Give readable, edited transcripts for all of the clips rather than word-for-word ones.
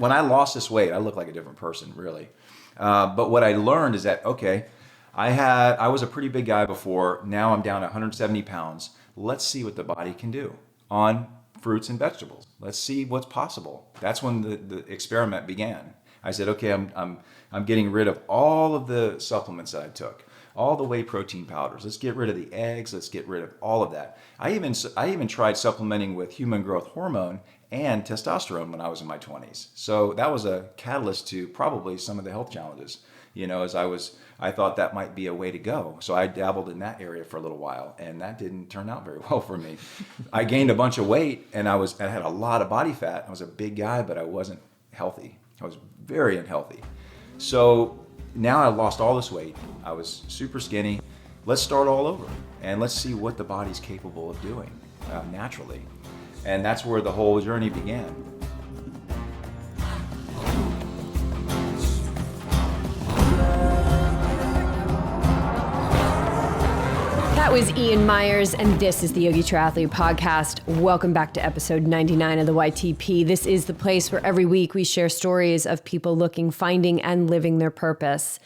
When I lost this weight, I looked like a different person, really. But what I learned is that, okay, I was a pretty big guy before. Now I'm down to 170 pounds. Let's see what the body can do on fruits and vegetables. Let's see what's possible. That's when the experiment began. I said, okay, I'm getting rid of all of the supplements that I took, all the whey protein powders. Let's get rid of the eggs. Let's get rid of all of that. I even tried supplementing with human growth hormone and testosterone when I was in my 20s. So that was a catalyst to probably some of the health challenges. As I thought that might be a way to go. So I dabbled in that area for a little while, and that didn't turn out very well for me. I gained a bunch of weight, and I had a lot of body fat. I was a big guy, but I wasn't healthy. I was very unhealthy. So now I lost all this weight. I was super skinny. Let's start all over, and let's see what the body's capable of doing naturally. And that's where the whole journey began. That was Ian Myers, and this is the Yogi Triathlete Podcast. Welcome back to episode 99 of the YTP. This is the place where every week we share stories of people looking, finding, and living their purpose.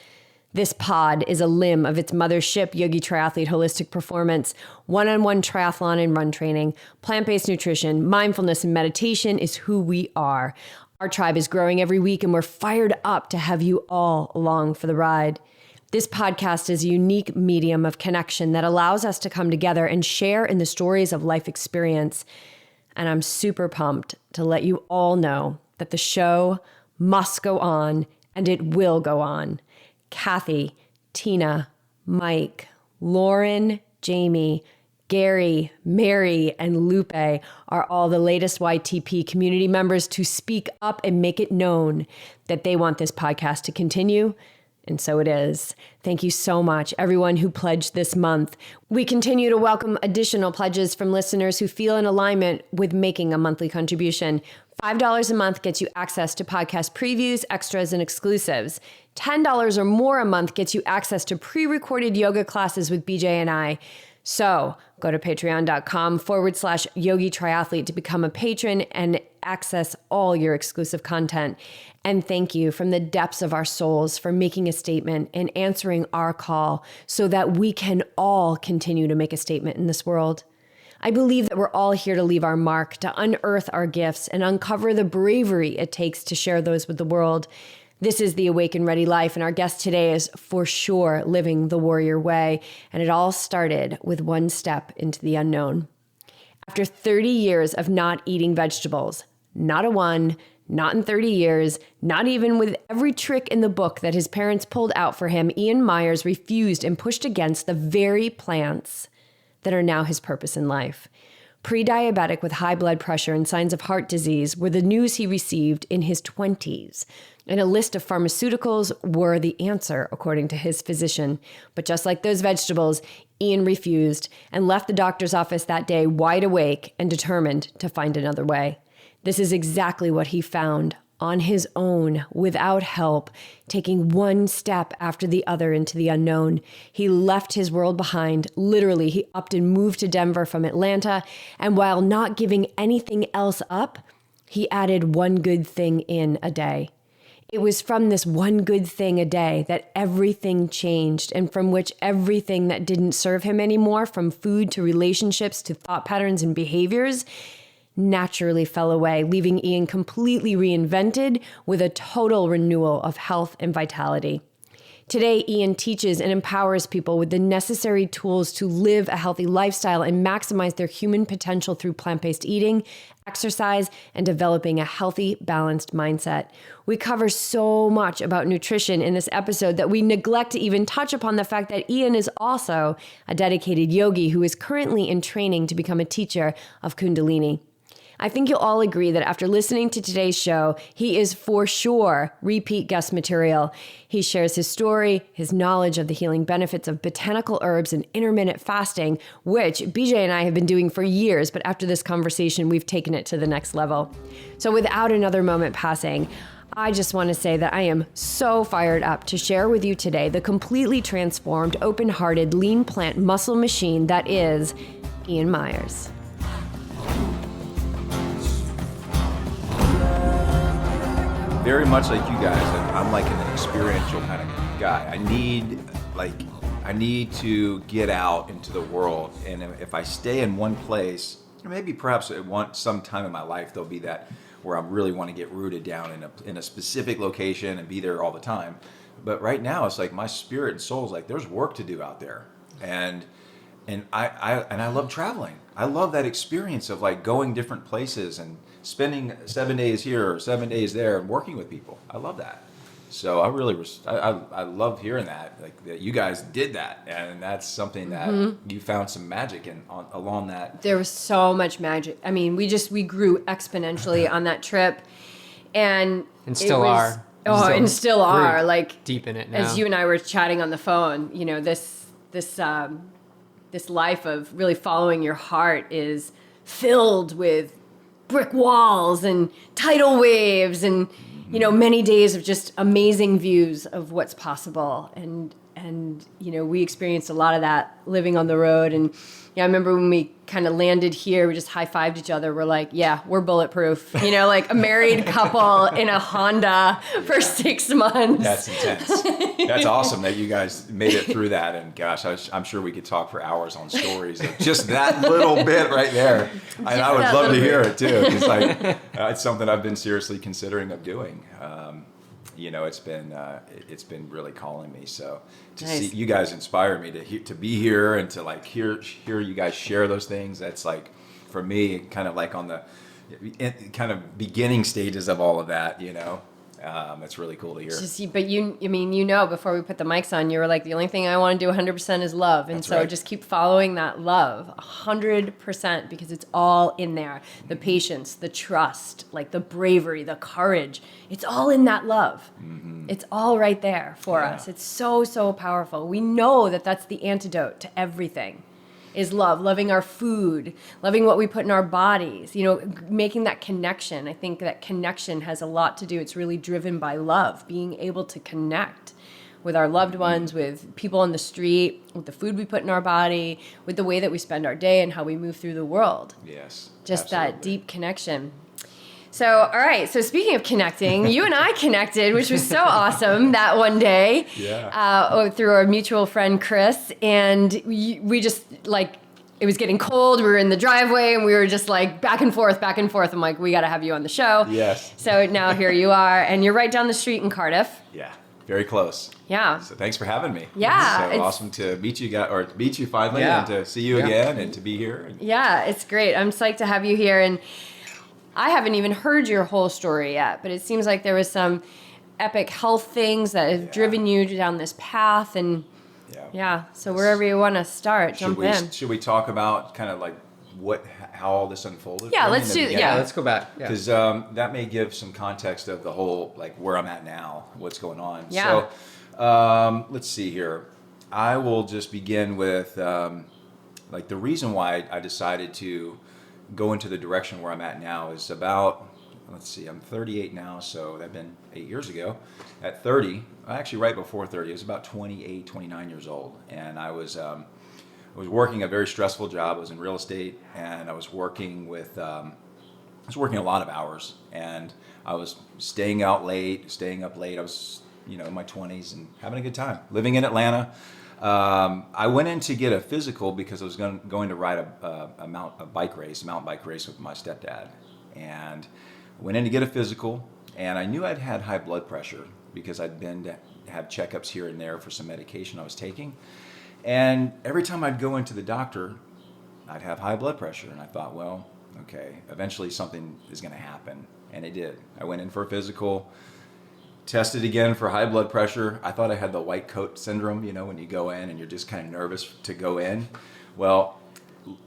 This pod is a limb of its mothership, Yogi Triathlete Holistic Performance, one-on-one triathlon and run training, plant-based nutrition, mindfulness, and meditation is who we are. Our tribe is growing every week, and we're fired up to have you all along for the ride. This podcast is a unique medium of connection that allows us to come together and share in the stories of life experience. And I'm super pumped to let you all know that the show must go on, and it will go on. Kathy, Tina, Mike, Lauren, Jamie, Gary, Mary, and Lupe are all the latest YTP community members to speak up and make it known that they want this podcast to continue. And so it is. Thank you so much, everyone who pledged this month. We continue to welcome additional pledges from listeners who feel in alignment with making a monthly contribution. $5 a month gets you access to podcast previews, extras, and exclusives. $10 or more a month gets you access to pre-recorded yoga classes with BJ and I. So go to patreon.com/Yogi Triathlete to become a patron and access all your exclusive content. And thank you from the depths of our souls for making a statement and answering our call so that we can all continue to make a statement in this world. I believe that we're all here to leave our mark, to unearth our gifts, and uncover the bravery it takes to share those with the world. This is the Awake and Ready Life, and our guest today is for sure living the warrior way, and it all started with one step into the unknown. After 30 years of not eating vegetables, not a one, not in 30 years, not even with every trick in the book that his parents pulled out for him, Ian Myers refused and pushed against the very plants that are now his purpose in life. Pre-diabetic with high blood pressure and signs of heart disease were the news he received in his 20s. And a list of pharmaceuticals were the answer, according to his physician. But just like those vegetables, Ian refused and left the doctor's office that day wide awake and determined to find another way. This is exactly what he found on his own, without help, taking one step after the other into the unknown. He left his world behind. Literally, he upped and moved to Denver from Atlanta. And while not giving anything else up, he added one good thing in a day. It was from this one good thing a day that everything changed, and from which everything that didn't serve him anymore, from food to relationships to thought patterns and behaviors, naturally fell away, leaving Ian completely reinvented with a total renewal of health and vitality. Today, Ian teaches and empowers people with the necessary tools to live a healthy lifestyle and maximize their human potential through plant-based eating, exercise, and developing a healthy, balanced mindset. We cover so much about nutrition in this episode that we neglect to even touch upon the fact that Ian is also a dedicated yogi who is currently in training to become a teacher of Kundalini. I think you'll all agree that after listening to today's show, he is for sure repeat guest material. He shares his story, his knowledge of the healing benefits of botanical herbs and intermittent fasting, which BJ and I have been doing for years, but after this conversation, we've taken it to the next level. So without another moment passing, I just want to say that I am so fired up to share with you today the completely transformed, open-hearted, lean plant muscle machine that is Ian Myers. very much like you guys. I'm like an experiential kind of guy. I need to get out into the world, and if I stay in one place, maybe perhaps at some time in my life there'll be that where I really want to get rooted down in a specific location and be there all the time. But right now it's like my spirit and soul is like there's work to do out there, and I love traveling. I love that experience of like going different places and spending 7 days here or 7 days there and working with people. I love that. So I really, I love hearing that, like that you guys did that, and that's something that you found some magic along that. There was so much magic. I mean, we grew exponentially on that trip, and still are. And still are, like deep in it now. As you and I were chatting on the phone, you know, this life of really following your heart is filled with brick walls and tidal waves and, you know, many days of just amazing views of what's possible. And you know, we experienced a lot of that living on the road. And yeah, I remember when we kind of landed here, we just high-fived each other. We're like, yeah, we're bulletproof. You know, like a married couple in a Honda for 6 months. That's intense. That's awesome that you guys made it through that. And gosh, I'm sure we could talk for hours on stories of just that little bit right there. And I would love to hear it too. It's like, it's something I've been seriously considering of doing. You know, it's been really calling me. So to see you guys inspire me to be here and to like hear you guys share those things. That's like, for me, kind of like on the kind of beginning stages of all of that. You know, it's really cool to hear. But you know, before we put the mics on, you were like, the only thing I want to do 100% is love, and so just keep following that love 100% because it's all in there. The patience, the trust, like the bravery, the courage. It's all in that love. Mm-hmm. It's all right there for us. It's so, so powerful. We know that that's the antidote to everything. Is love, loving our food, loving what we put in our bodies, you know, making that connection. I think that connection has a lot to do. It's really driven by love, being able to connect with our loved ones, with people on the street, with the food we put in our body, with the way that we spend our day and how we move through the world. Yes. Just absolutely. That deep connection. So, all right. So speaking of connecting, you and I connected, which was so awesome that one day through our mutual friend, Chris. And we just like, it was getting cold. We were in the driveway and we were just like back and forth. I'm like, we got to have you on the show. Yes. So now here you are. And you're right down the street in Cardiff. Yeah. Very close. Yeah. So thanks for having me. Yeah. It's so awesome to meet you guys, or meet you finally and to see you again and to be here. Yeah, it's great. I'm psyched to have you here. And I haven't even heard your whole story yet, but it seems like there was some epic health things that have driven you down this path. And so wherever you want to start, jump in. Should we talk about kind of like how all this unfolded? Yeah, let's do. Yeah, let's go back. Because that may give some context of the whole, like where I'm at now, what's going on. Yeah. So let's see here. I will just begin with like the reason why I decided to go into the direction where I'm at now is about, let's see, I'm 38 now, so that'd been 8 years ago. At 30, actually right before 30, I was about 28, 29 years old, and I was working a very stressful job. I was in real estate, and I was working a lot of hours, and I was staying up late. I was, you know, in my 20s and having a good time, living in Atlanta. I went in to get a physical because I was going to ride a mountain bike race with my stepdad, and went in to get a physical. And I knew I'd had high blood pressure because I'd been to have checkups here and there for some medication I was taking. And every time I'd go into the doctor, I'd have high blood pressure. And I thought, well, okay, eventually something is going to happen. And it did. I went in for a physical. Tested again for high blood pressure. I thought I had the white coat syndrome, you know, when you go in and you're just kind of nervous to go in. Well,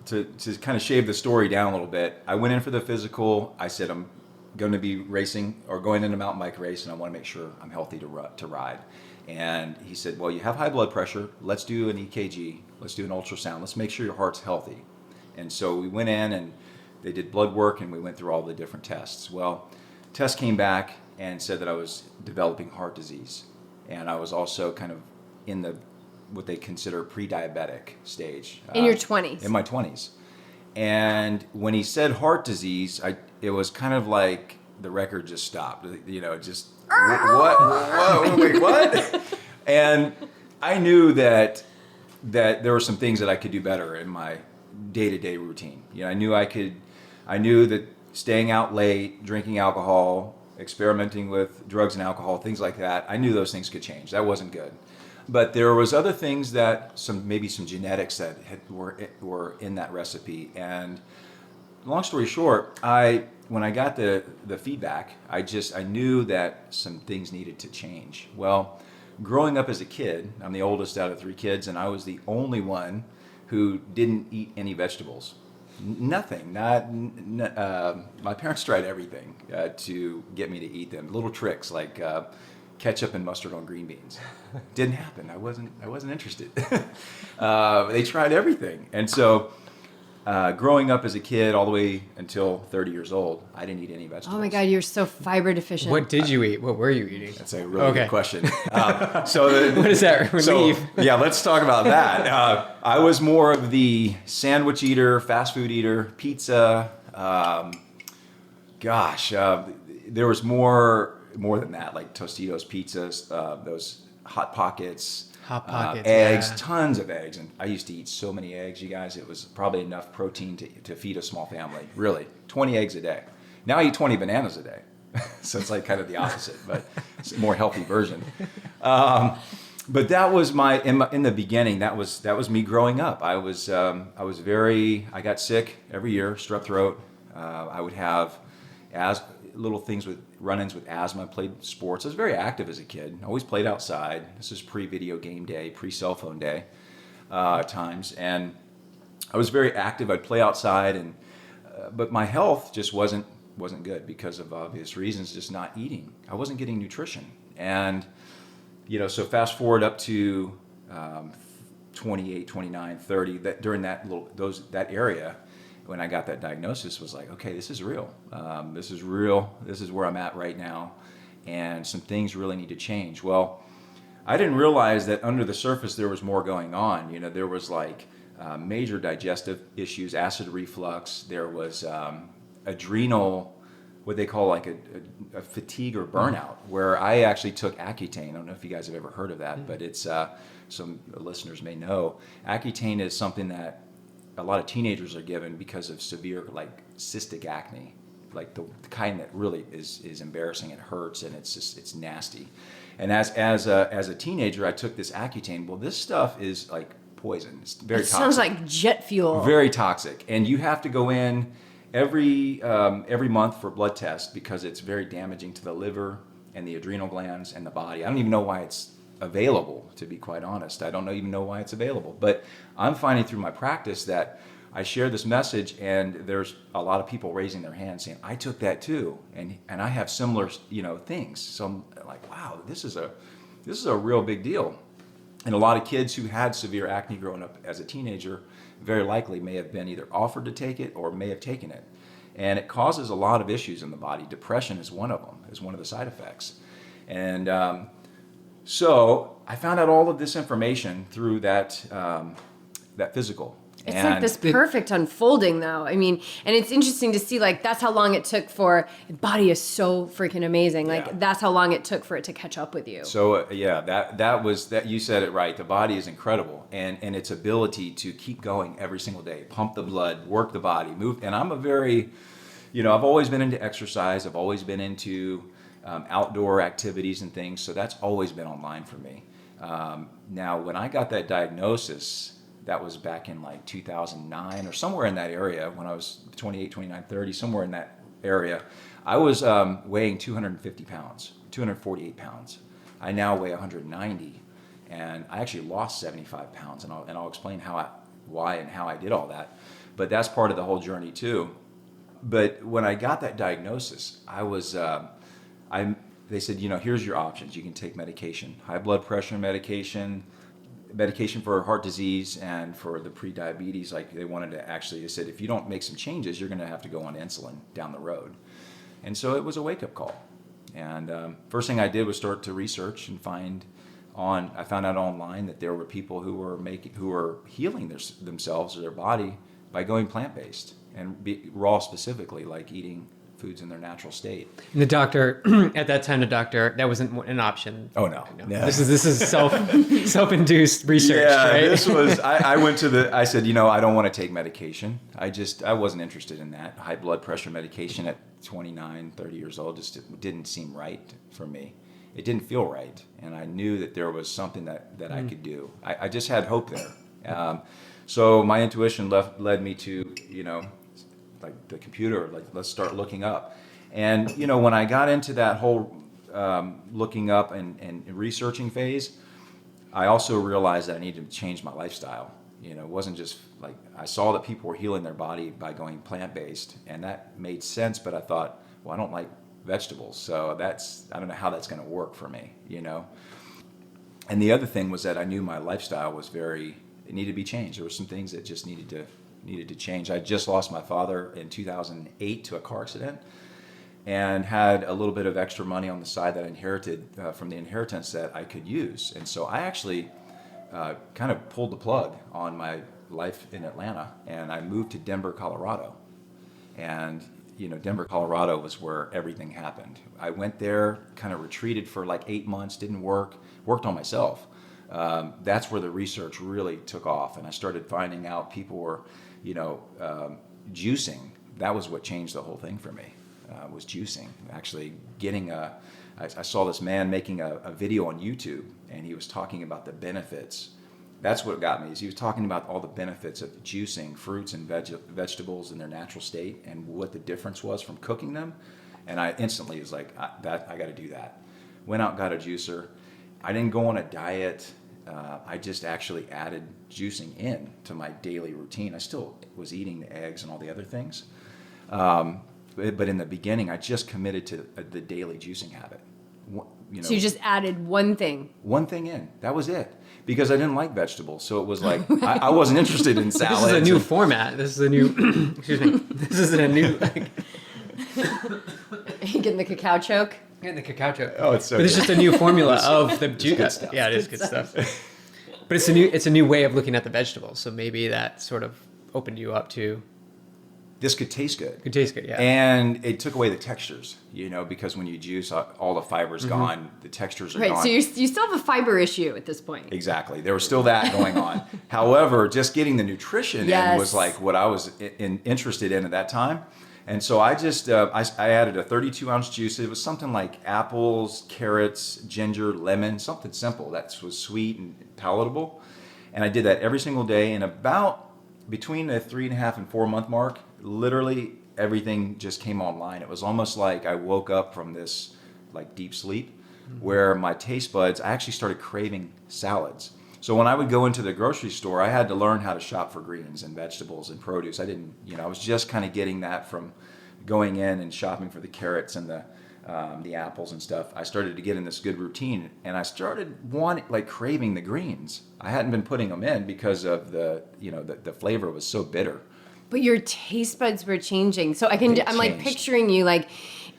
to kind of shave the story down a little bit, I went in for the physical. I said, I'm going to be racing or going in a mountain bike race, and I want to make sure I'm healthy to ride. And he said, well, you have high blood pressure. Let's do an EKG. Let's do an ultrasound. Let's make sure your heart's healthy. And so we went in and they did blood work and we went through all the different tests. Well, test came back and said that I was developing heart disease. And I was also kind of in the what they consider pre-diabetic stage. In your 20s? In my 20s. And when he said heart disease, it was kind of like the record just stopped. Just what? Whoa, wait, what? And I knew that there were some things that I could do better in my day-to-day routine. I knew that staying out late, drinking alcohol, experimenting with drugs and alcohol, things like that, I knew those things could change. That wasn't good. But there was other things that maybe some genetics that were in that recipe. And long story short, when I got the feedback, I knew that some things needed to change. Well, growing up as a kid, I'm the oldest out of 3 kids, and I was the only one who didn't eat any vegetables. Nothing. My parents tried everything to get me to eat them. Little tricks like ketchup and mustard on green beans. Didn't happen. I wasn't interested. They tried everything, and so growing up as a kid all the way until 30 years old, I didn't eat any vegetables. Oh my God, you're so fiber deficient. What did you eat? What were you eating? That's a really good question. What does that relieve? Yeah, let's talk about that. I was more of the sandwich eater, fast food eater, pizza. There was more than that, like Tostitos pizzas, those Hot Pockets. Eggs, yeah. Tons of eggs. And I used to eat so many eggs, you guys. It was probably enough protein to feed a small family. Really, 20 eggs a day. Now I eat 20 bananas a day. So it's like kind of the opposite, but it's a more healthy version. But that was in the beginning, that was me growing up. I got sick every year, strep throat. I would have little things with run-ins with asthma. Played sports. I was very active as a kid. Always played outside. This is pre-video game day, pre-cell phone day times, and I was very active. I'd play outside, but my health just wasn't good because of obvious reasons. Just not eating. I wasn't getting nutrition, and so fast forward up to 28, 29, 30. During that area. When I got that diagnosis, was like, okay, this is real. This is real. This is where I'm at right now, and some things really need to change. Well, I didn't realize that under the surface there was more going on. There was like major digestive issues, acid reflux. There was adrenal, what they call like a fatigue or burnout, where I actually took Accutane. I don't know if you guys have ever heard of that, but it's some listeners may know. Accutane is something that a lot of teenagers are given because of severe like cystic acne, like the kind that really is embarrassing. It hurts and it's nasty. And as a teenager, I took this Accutane. Well, this stuff is like poison. It's very toxic. Sounds like jet fuel. Very toxic, and you have to go in every month for blood tests because it's very damaging to the liver and the adrenal glands and the body. I don't even know why it's available, to be quite honest. I don't even know why it's available, but I'm finding through my practice that I share this message, and there's a lot of people raising their hands saying, I took that too, and I have similar things. So I'm like, wow, this is a real big deal. And a lot of kids who had severe acne growing up as a teenager very likely may have been either offered to take it or may have taken it, and it causes a lot of issues in the body. Depression is one of them, is one of the side effects. And so I found out all of this information through that physical. It's like this perfect unfolding, though. I mean, and it's interesting to see, like, that's how long it took for, the body is so freaking amazing. Like, that's how long it took for it to catch up with you. So, that you said it right. The body is incredible, and its ability to keep going every single day, pump the blood, work the body, move. And I'm a very, I've always been into exercise. I've always been into outdoor activities and things. So that's always been online for me. Now, when I got that diagnosis, that was back in like 2009 or somewhere in that area, when I was 28, 29, 30, somewhere in that area. I was weighing 250 pounds, 248 pounds. I now weigh 190, and I actually lost 75 pounds, and I'll explain why and how I did all that. But that's part of the whole journey too. But when I got that diagnosis, I was, they said, here's your options. You can take medication, high blood pressure medication for heart disease, and for the pre-diabetes. Like, they said, if you don't make some changes, you're going to have to go on insulin down the road. And so it was a wake-up call. And first thing I did was start to research and I found out online that there were people who were healing themselves or their body by going plant-based and raw specifically, like eating foods in their natural state. And the doctor, at that time, that wasn't an option. Oh no. Yeah. This is self-induced research, Yeah, right? this was, I said, I don't want to take medication. I wasn't interested in that. High blood pressure medication at 29, 30 years old just didn't seem right for me. It didn't feel right. And I knew that there was something that I could do. I just had hope there. So my intuition led me to, like the computer, like let's start looking up. And, when I got into that whole looking up and researching phase, I also realized that I needed to change my lifestyle. It wasn't just like, I saw that people were healing their body by going plant-based, and that made sense, but I thought, well, I don't like vegetables, so I don't know how that's going to work for me, And the other thing was that I knew my lifestyle it needed to be changed. There were some things that just needed to change. I just lost my father in 2008 to a car accident, and had a little bit of extra money on the side that I inherited from the inheritance that I could use. And so I actually kind of pulled the plug on my life in Atlanta, and I moved to Denver, Colorado. And Denver, Colorado was where everything happened. I went there, kind of retreated for like 8 months, didn't worked on myself. That's where the research really took off, and I started finding out people were, juicing. That was what changed the whole thing for me. Was juicing. Actually I saw this man making a video on YouTube, and he was talking about the benefits. That's what got me, is he was talking about all the benefits of juicing fruits and vegetables in their natural state and what the difference was from cooking them. And I instantly was like, I got to do that. Went out and got a juicer. I didn't go on a diet. I just actually added juicing in to my daily routine. I still was eating the eggs and all the other things. But in the beginning, I just committed to the daily juicing habit. So you just added one thing. One thing in. That was it. Because I didn't like vegetables, so it was like I wasn't interested in salads. This is a new format. This is a new. Excuse me. This isn't a new. You getting the cacao choke? Getting the cacao choke. Oh, it's so. But it's just a new formula of the juice. Good stuff. Yeah, it is good stuff. But it's a new way of looking at the vegetables. So maybe that sort of opened you up to. This could taste good. Could taste good, yeah. And it took away the textures, because when you juice, all the fiber's gone, the textures are gone. Right, so you still have a fiber issue at this point. Exactly. There was still that going on. However, just getting the nutrition in was like what I was interested in at that time. And so I just, I added a 32-ounce juice. It was something like apples, carrots, ginger, lemon, something simple that was sweet and palatable. And I did that every single day. And about between the 3.5 and 4 month mark, literally everything just came online. It was almost like I woke up from this like deep sleep where my taste buds, I actually started craving salads. So when I would go into the grocery store, I had to learn how to shop for greens and vegetables and produce. I didn't, I was just kind of getting that from going in and shopping for the carrots and the apples and stuff. I started to get in this good routine, and I started craving the greens. I hadn't been putting them in because of the flavor was so bitter. But your taste buds were changing. So I'm like picturing you like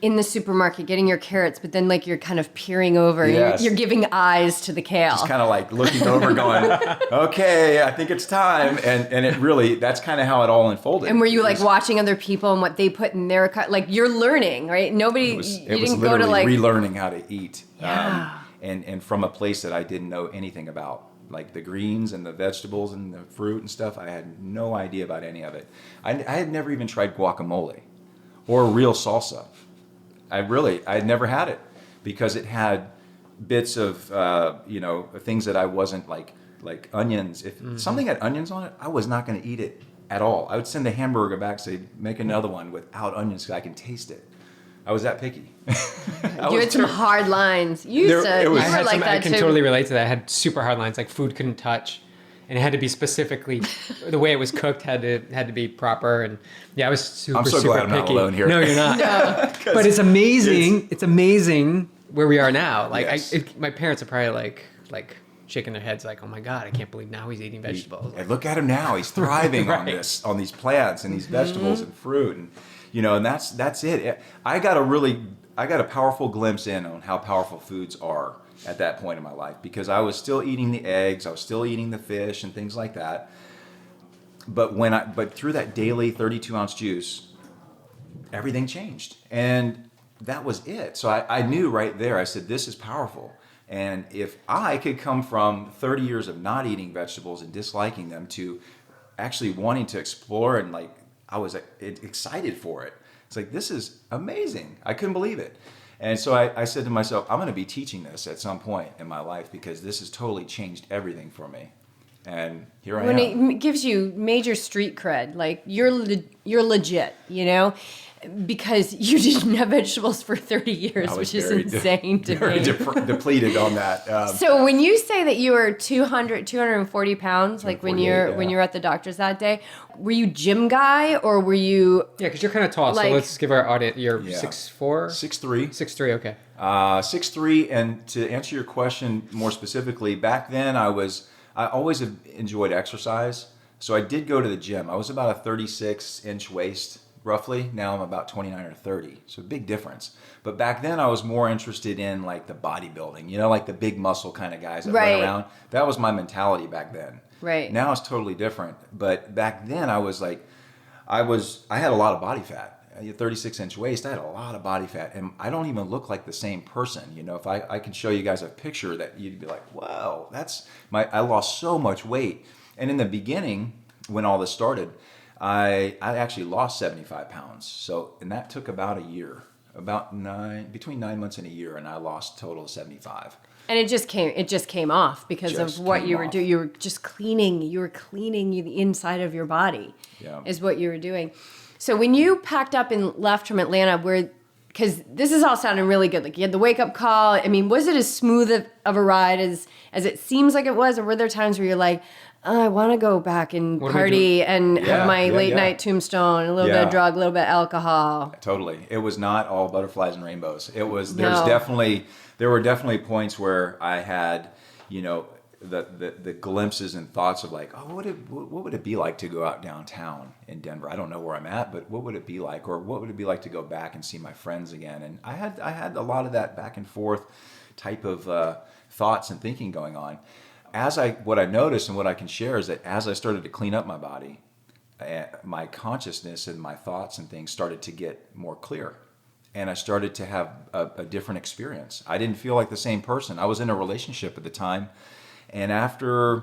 in the supermarket getting your carrots, but then like you're kind of peering over. Yes. You're giving eyes to the kale. Just kind of like looking over going, okay, I think it's time. And it really, that's kind of how it all unfolded. And were you like watching other people and what they put in their, like you're learning, right? Nobody, it was didn't literally go to like. relearning how to eat. Yeah. And from a place that I didn't know anything about. Like the greens and the vegetables and the fruit and stuff, I had no idea about any of it. I had never even tried guacamole or real salsa. I had never had it because it had bits of, things that I wasn't like onions. If something had onions on it, I was not going to eat it at all. I would send the hamburger back, say, make another one without onions because I can taste it. I was that picky. You had some hard lines. You were like that I can too. totally relate to that. I had super hard lines, like food couldn't touch, and it had to be specifically the way it was cooked had to be proper. And yeah, I was super I'm so super glad I'm picky. not alone here. No, you're not. No. But it's amazing. It's amazing where we are now. Like Yes. my parents are probably like shaking their heads, like, oh my god, I can't believe now he's eating vegetables. And look at him now; he's thriving Right. on these plants and these vegetables and fruit, and and that's it. I got a powerful glimpse in on how powerful foods are at that point in my life because I was still eating the eggs, I was still eating the fish and things like that. But through that daily 32-ounce juice, everything changed. And that was it. So I knew right there, I said, this is powerful. And if I could come from 30 years of not eating vegetables and disliking them to actually wanting to explore, and like I was excited for it. It's like, this is amazing. I couldn't believe it. And so I said to myself, I'm going to be teaching this at some point in my life because this has totally changed everything for me. And here I am. When it gives you major street cred, like you're legit, you know, because you didn't have vegetables for 30 years, which is insane to very me. Depleted on that. So when you say that you were 240 pounds, like when you were at the doctor's that day, were you gym guy or were you? Yeah, because you're kind of tall. Like, so let's give our audience. You're 6'4", 6'3", 6'3". Okay. 6'3", and to answer your question more specifically, back then I always have enjoyed exercise, so I did go to the gym. I was about a 36-inch waist. Roughly. Now I'm about 29 or 30. So big difference. But back then I was more interested in like the bodybuilding, you know, like the big muscle kind of guys that run around. That was my mentality back then. Right. Now it's totally different. But back then I was like, I had a lot of body fat. A 36-inch waist, I had a lot of body fat. And I don't even look like the same person. You know, if I can show you guys a picture that you'd be like, wow, I lost so much weight. And in the beginning, when all this started, I actually lost 75 pounds. So, and that took about a year, between 9 months and a year, and I lost a total of 75. And it just came off because of what you were doing. You were just cleaning the inside of your body. Yeah. Is what you were doing. So when you packed up and left from Atlanta, because this is all sounding really good. Like you had the wake up call. I mean, was it as smooth of a ride as it seems like it was? Or were there times where you're like, oh, I want to go back and party and have my late night tombstone, a little bit of drug, a little bit of alcohol? Totally. It was not all butterflies and rainbows. There were definitely points where I had, you know, the glimpses and thoughts of like, oh, what would it be like to go out downtown in Denver? I don't know where I'm at, but what would it be like? Or what would it be like to go back and see my friends again? And I had a lot of that back and forth type of thoughts and thinking going on. What I noticed and what I can share is that as I started to clean up my body, my consciousness and my thoughts and things started to get more clear. And I started to have a different experience. I didn't feel like the same person. I was in a relationship at the time. And after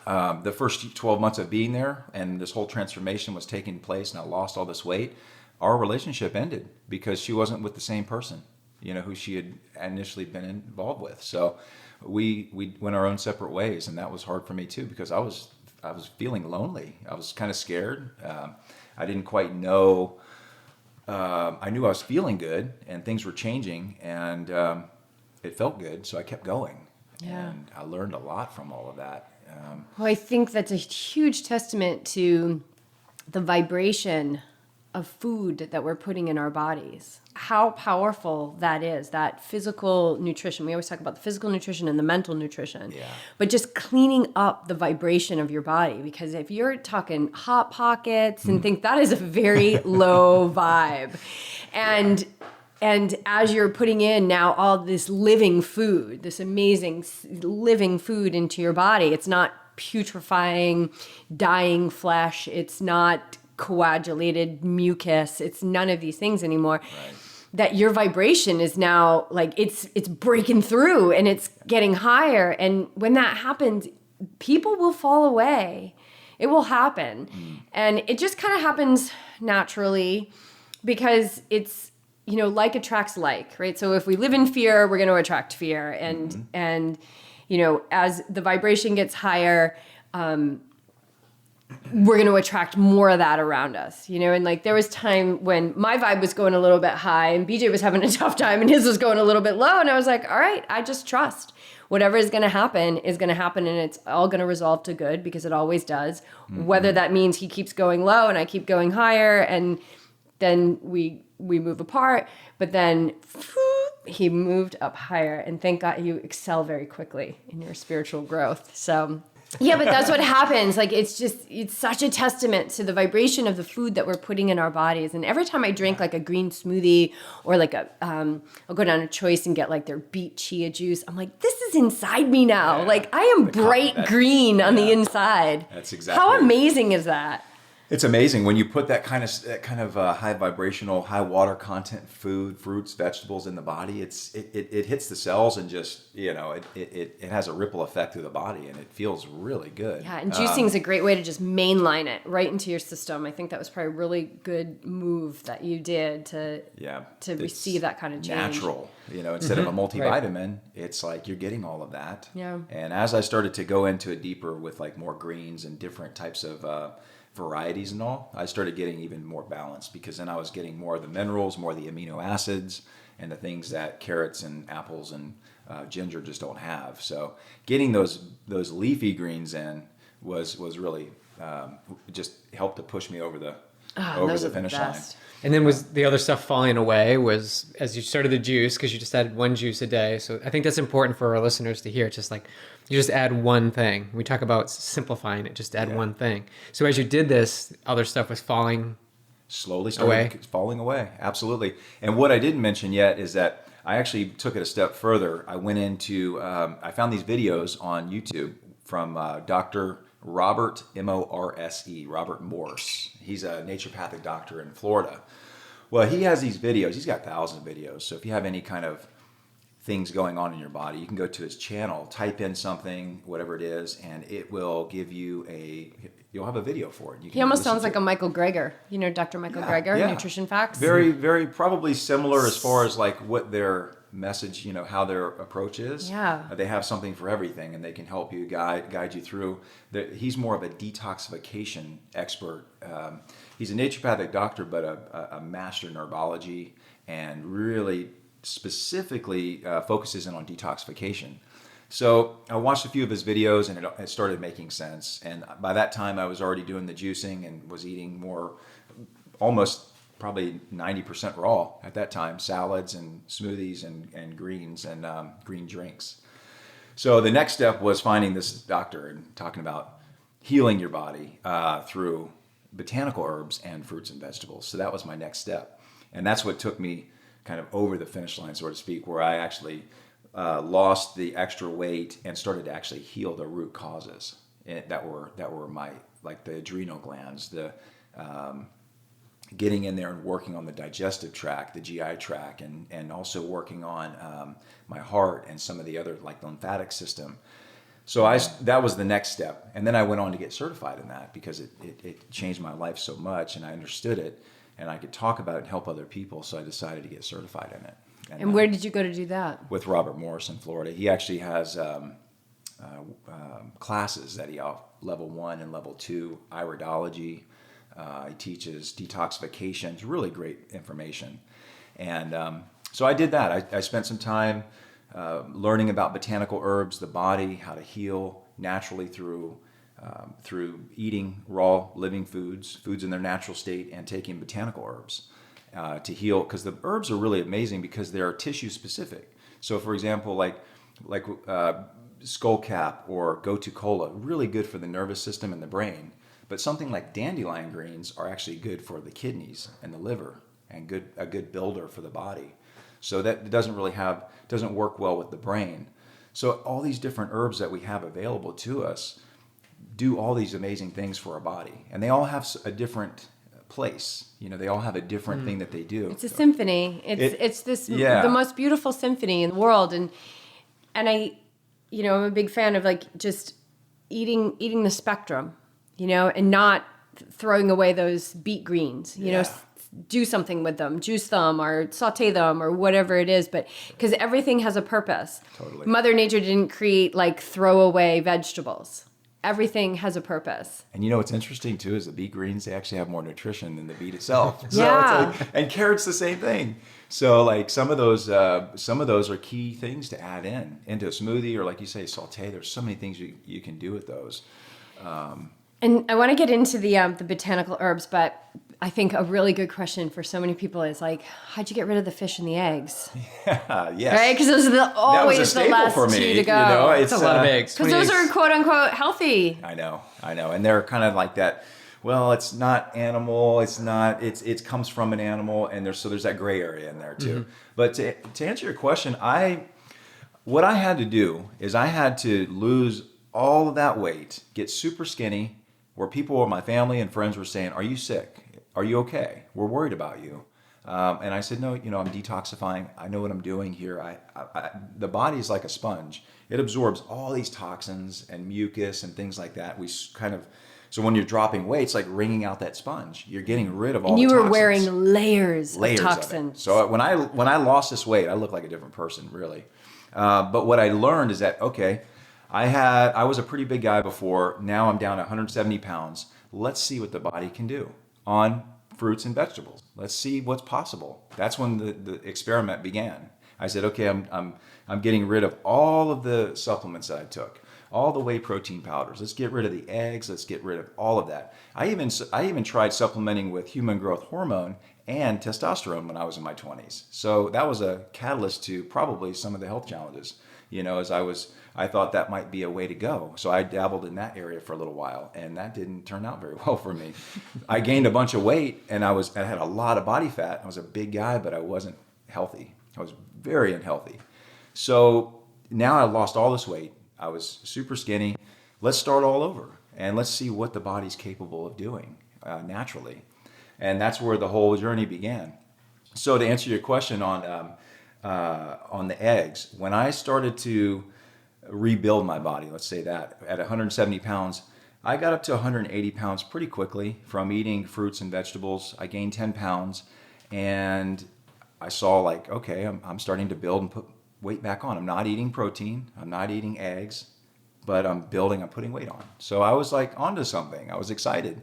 the first 12 months of being there and this whole transformation was taking place and I lost all this weight, our relationship ended because she wasn't with the same person, you know, who she had initially been involved with. So we went our own separate ways, and that was hard for me too because I was feeling lonely. I was kind of scared. I didn't quite know. I knew I was feeling good and things were changing, and it felt good, so I kept going. Yeah. And I learned a lot from all of that. Well, I think that's a huge testament to the vibration of food that we're putting in our bodies. How powerful that is, that physical nutrition. We always talk about the physical nutrition and the mental nutrition. Yeah. But just cleaning up the vibration of your body. Because if you're talking Hot Pockets and things, that is a very low vibe. And as you're putting in now all this living food, this amazing living food into your body, it's not putrefying, dying flesh. It's not coagulated mucus. It's none of these things anymore. Right. That your vibration is now like it's breaking through and it's getting higher. And when that happens, people will fall away. It will happen. And it just kind of happens naturally because it's, you know, like attracts like, right? So if we live in fear, we're going to attract fear. And you know, as the vibration gets higher, we're going to attract more of that around us, you know? And like there was time when my vibe was going a little bit high and BJ was having a tough time and his was going a little bit low. And I was like, all right, I just trust whatever is going to happen and it's all going to resolve to good because it always does. Whether that means he keeps going low and I keep going higher and then we move apart, but then he moved up higher, and thank God you excel very quickly in your spiritual growth. So yeah, but that's what happens. Like, it's such a testament to the vibration of the food that we're putting in our bodies. And every time I drink like a green smoothie or like I'll go down to Choice and get like their beet chia juice. I'm like, this is inside me now. Yeah. Like I am bright green on the inside. That's exactly. How amazing is that? It's amazing when you put that kind of high vibrational, high water content food, fruits, vegetables in the body. It hits the cells and just it has a ripple effect through the body, and it feels really good. Yeah, and juicing is a great way to just mainline it right into your system. I think that was probably a really good move that you did to receive that kind of change. Natural, instead of a multivitamin, it's like you're getting all of that. Yeah. And as I started to go into it deeper with like more greens and different types of varieties and all, I started getting even more balanced, because then I was getting more of the minerals, more of the amino acids, and the things that carrots and apples and ginger just don't have. So getting those leafy greens in was really just helped to push me over the finish line. And then was the other stuff falling away was as you started the juice, because you just added one juice a day. So I think that's important for our listeners to hear. It's just like you just add one thing. We talk about simplifying it, just add one thing. So as you did this, other stuff was slowly started falling away. Absolutely. And what I didn't mention yet is that I actually took it a step further. I went into, I found these videos on YouTube from Dr. Robert, M-O-R-S-E, Robert Morse. He's a naturopathic doctor in Florida. Well, he has these videos. He's got thousands of videos. So if you have any kind of things going on in your body, you can go to his channel, type in something, whatever it is, and it will give you you'll have a video for it. He almost sounds like a Michael Greger. You know, Dr. Michael Greger, Nutrition Facts? Very, very probably similar as far as like what their message, how their approach is. Yeah. They have something for everything, and they can help you guide you through. He's more of a detoxification expert. He's a naturopathic doctor, but a master in herbology, and really specifically focuses in on detoxification. So I watched a few of his videos, and it started making sense. And by that time, I was already doing the juicing and was eating more, almost probably 90% raw at that time, salads and smoothies and greens and green drinks. So the next step was finding this doctor and talking about healing your body through botanical herbs and fruits and vegetables. So that was my next step. And that's what took me kind of over the finish line, so to speak, where I actually lost the extra weight and started to actually heal the root causes that were my, like the adrenal glands, the getting in there and working on the digestive tract, the GI tract, and also working on my heart and some of the other, like the lymphatic system. So that was the next step. And then I went on to get certified in that, because it changed my life so much, and I understood it, and I could talk about it and help other people. So I decided to get certified in it. And where did you go to do that? With Robert Morse in Florida. He actually has classes that he offers, level 1 and level 2, iridology. He teaches detoxification. It's really great information. And so I did that. I spent some time learning about botanical herbs, the body, how to heal naturally through eating raw living foods in their natural state, and taking botanical herbs to heal. Because the herbs are really amazing because they are tissue specific. So for example, like skullcap or gotu kola, really good for the nervous system and the brain. But something like dandelion greens are actually good for the kidneys and the liver, and a good builder for the body. So that doesn't work well with the brain. So all these different herbs that we have available to us do all these amazing things for our body, and they all have a different place. They all have a different thing that they do. It's a symphony. It's the most beautiful symphony in the world, and I, I'm a big fan of like just eating the spectrum, and not throwing away those beet greens. Do something with them, juice them or saute them or whatever it is, but because everything has a purpose. Totally. Mother Nature didn't create like throwaway vegetables. Everything has a purpose. And what's interesting too is the beet greens, they actually have more nutrition than the beet itself. Yeah. And carrots the same thing. So like some of those are key things to add into a smoothie, or like you say, saute. There's so many things you can do with those. And I want to get into the botanical herbs, but I think a really good question for so many people is like, how'd you get rid of the fish and the eggs? Yeah, yes. Right? Because those are always the last for me, two to go. It's a lot of eggs. Because those are quote unquote healthy. I know. And they're kind of like that. Well, it's not animal. It's not. It comes from an animal, and there's that gray area in there too. Mm-hmm. But to answer your question, what I had to do is I had to lose all of that weight, get super skinny, where people, my family and friends were saying, "Are you sick? Are you okay? We're worried about you." And I said, "No, I'm detoxifying. I know what I'm doing here. The body is like a sponge. It absorbs all these toxins and mucus and things like that. So when you're dropping weight, it's like wringing out that sponge. You're getting rid of all And the you toxins. were wearing layers of Of it. toxins. So when I lost this weight, I looked like a different person, really. But what I learned is that, okay, I was a pretty big guy before. Now I'm down to 170 pounds. Let's see what the body can do on fruits and vegetables. Let's see what's possible. That's when the experiment began. I said, okay, I'm getting rid of all of the supplements that I took, all the whey protein powders. Let's get rid of the eggs. Let's get rid of all of that. I even tried supplementing with human growth hormone and testosterone when I was in my 20s. So that was a catalyst to probably some of the health challenges. As I thought that might be a way to go. So I dabbled in that area for a little while, and that didn't turn out very well for me. I gained a bunch of weight, and I had a lot of body fat. I was a big guy, but I wasn't healthy. I was very unhealthy. So now I lost all this weight. I was super skinny. Let's start all over, and let's see what the body's capable of doing naturally. And that's where the whole journey began. So to answer your question on the eggs, when I started to rebuild my body, let's say that, at 170 pounds, I got up to 180 pounds pretty quickly from eating fruits and vegetables. I gained 10 pounds, and I saw like, okay, I'm starting to build and put weight back on. I'm not eating protein. I'm not eating eggs, but I'm putting weight on. So I was like onto something. I was excited.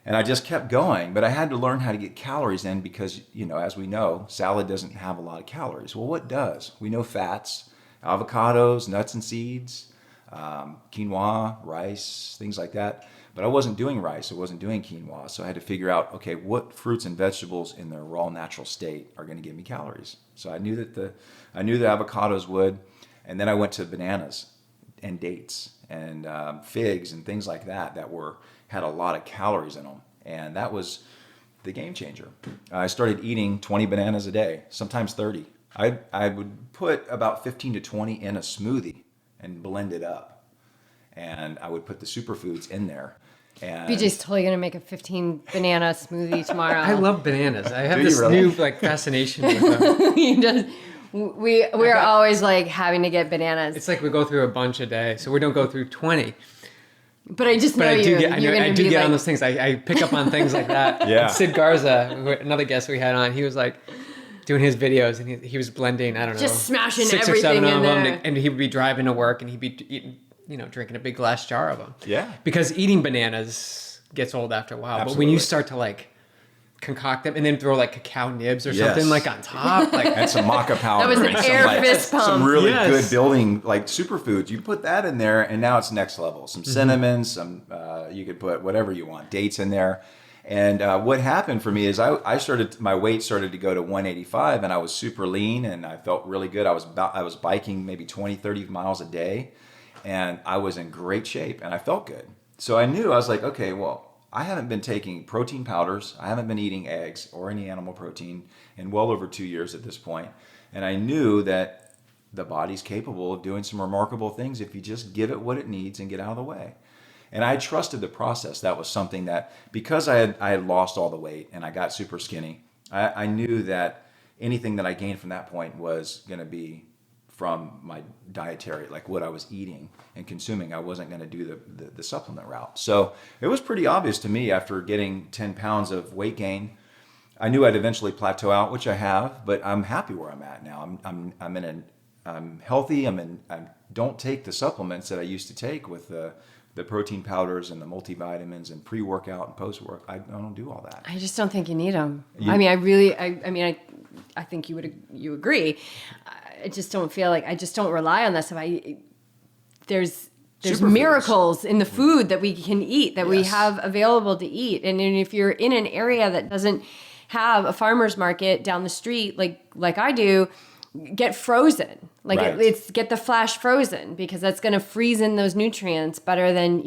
And I just kept going, but I had to learn how to get calories in because, as we know, salad doesn't have a lot of calories. Well, what does? We know fats, avocados, nuts and seeds, quinoa, rice, things like that. But I wasn't doing rice. I wasn't doing quinoa. So I had to figure out, okay, what fruits and vegetables in their raw natural state are going to give me calories. So I knew that the avocados would. And then I went to bananas and dates and figs and things like that had a lot of calories in them. And that was the game changer. I started eating 20 bananas a day, sometimes 30. I would put about 15 to 20 in a smoothie and blend it up. And I would put the superfoods in there. And BJ's totally gonna make a 15 banana smoothie tomorrow. I love bananas. I have Do you this really? new fascination with them. He does. We're always like having to get bananas. It's like we go through a bunch a day, so we don't go through 20. But I just know But I do get like, on those things. I pick up on things like that. Yeah. Sid Garza, another guest we had on, he was like doing his videos, and he was blending, I don't know, Just smashing 6 or 7 everything of in them, there. and he would be driving to work, and he'd be eating, drinking a big glass jar of them. Yeah. Because eating bananas gets old after a while. Absolutely. But when you start to like concoct them and then throw like cacao nibs or Yes. something like on top, like and some maca powder. That was an and air fist pump. Some really Yes. good building like superfoods. You put that in there, and now it's next level. Some cinnamon, some you could put whatever you want, dates in there. And what happened for me is my weight started to go to 185, and I was super lean, and I felt really good. I was biking maybe 20, 30 miles a day, and I was in great shape, and I felt good. So I was like, okay, well, I haven't been taking protein powders. I haven't been eating eggs or any animal protein in well over 2 years at this point. And I knew that the body's capable of doing some remarkable things if you just give it what it needs and get out of the way. And I trusted the process. That was something that, because I had lost all the weight and I got super skinny, I knew that anything that I gained from that point was going to be from my dietary, like what I was eating and consuming. I wasn't going to do the supplement route. So it was pretty obvious to me after getting 10 pounds of weight gain. I knew I'd eventually plateau out, which I have, but I'm happy where I'm at now. I'm healthy. I don't take the supplements that I used to take with the protein powders and the multivitamins and pre-workout and post-work. I don't do all that. I just don't think you need them. I think you agree. I just don't feel like I just don't rely on that stuff. There's Superfoods. miracles in the food that we can eat, that we Yes. have available to eat. And then if you're in an area that doesn't have a farmer's market down the street, like I do, get frozen. Like Right. it's get the flash frozen, because that's going to freeze in those nutrients better than,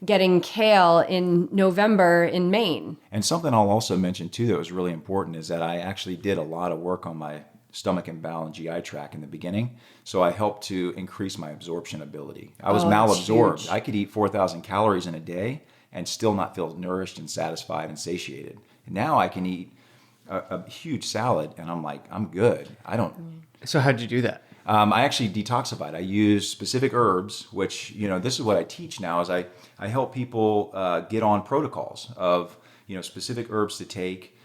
getting kale in November in Maine. And something I'll also mention too that was really important is that I actually did a lot of work on my stomach and bowel and GI tract in the beginning. So I helped to increase my absorption ability. I was Oh, that's malabsorbed. huge. I could eat 4,000 calories in a day and still not feel nourished and satisfied and satiated. And now I can eat a huge salad and I'm like, I'm good. I don't. So how'd you do that? I actually detoxified. I use specific herbs, which, this is what I teach now is I help people get on protocols of, specific herbs to take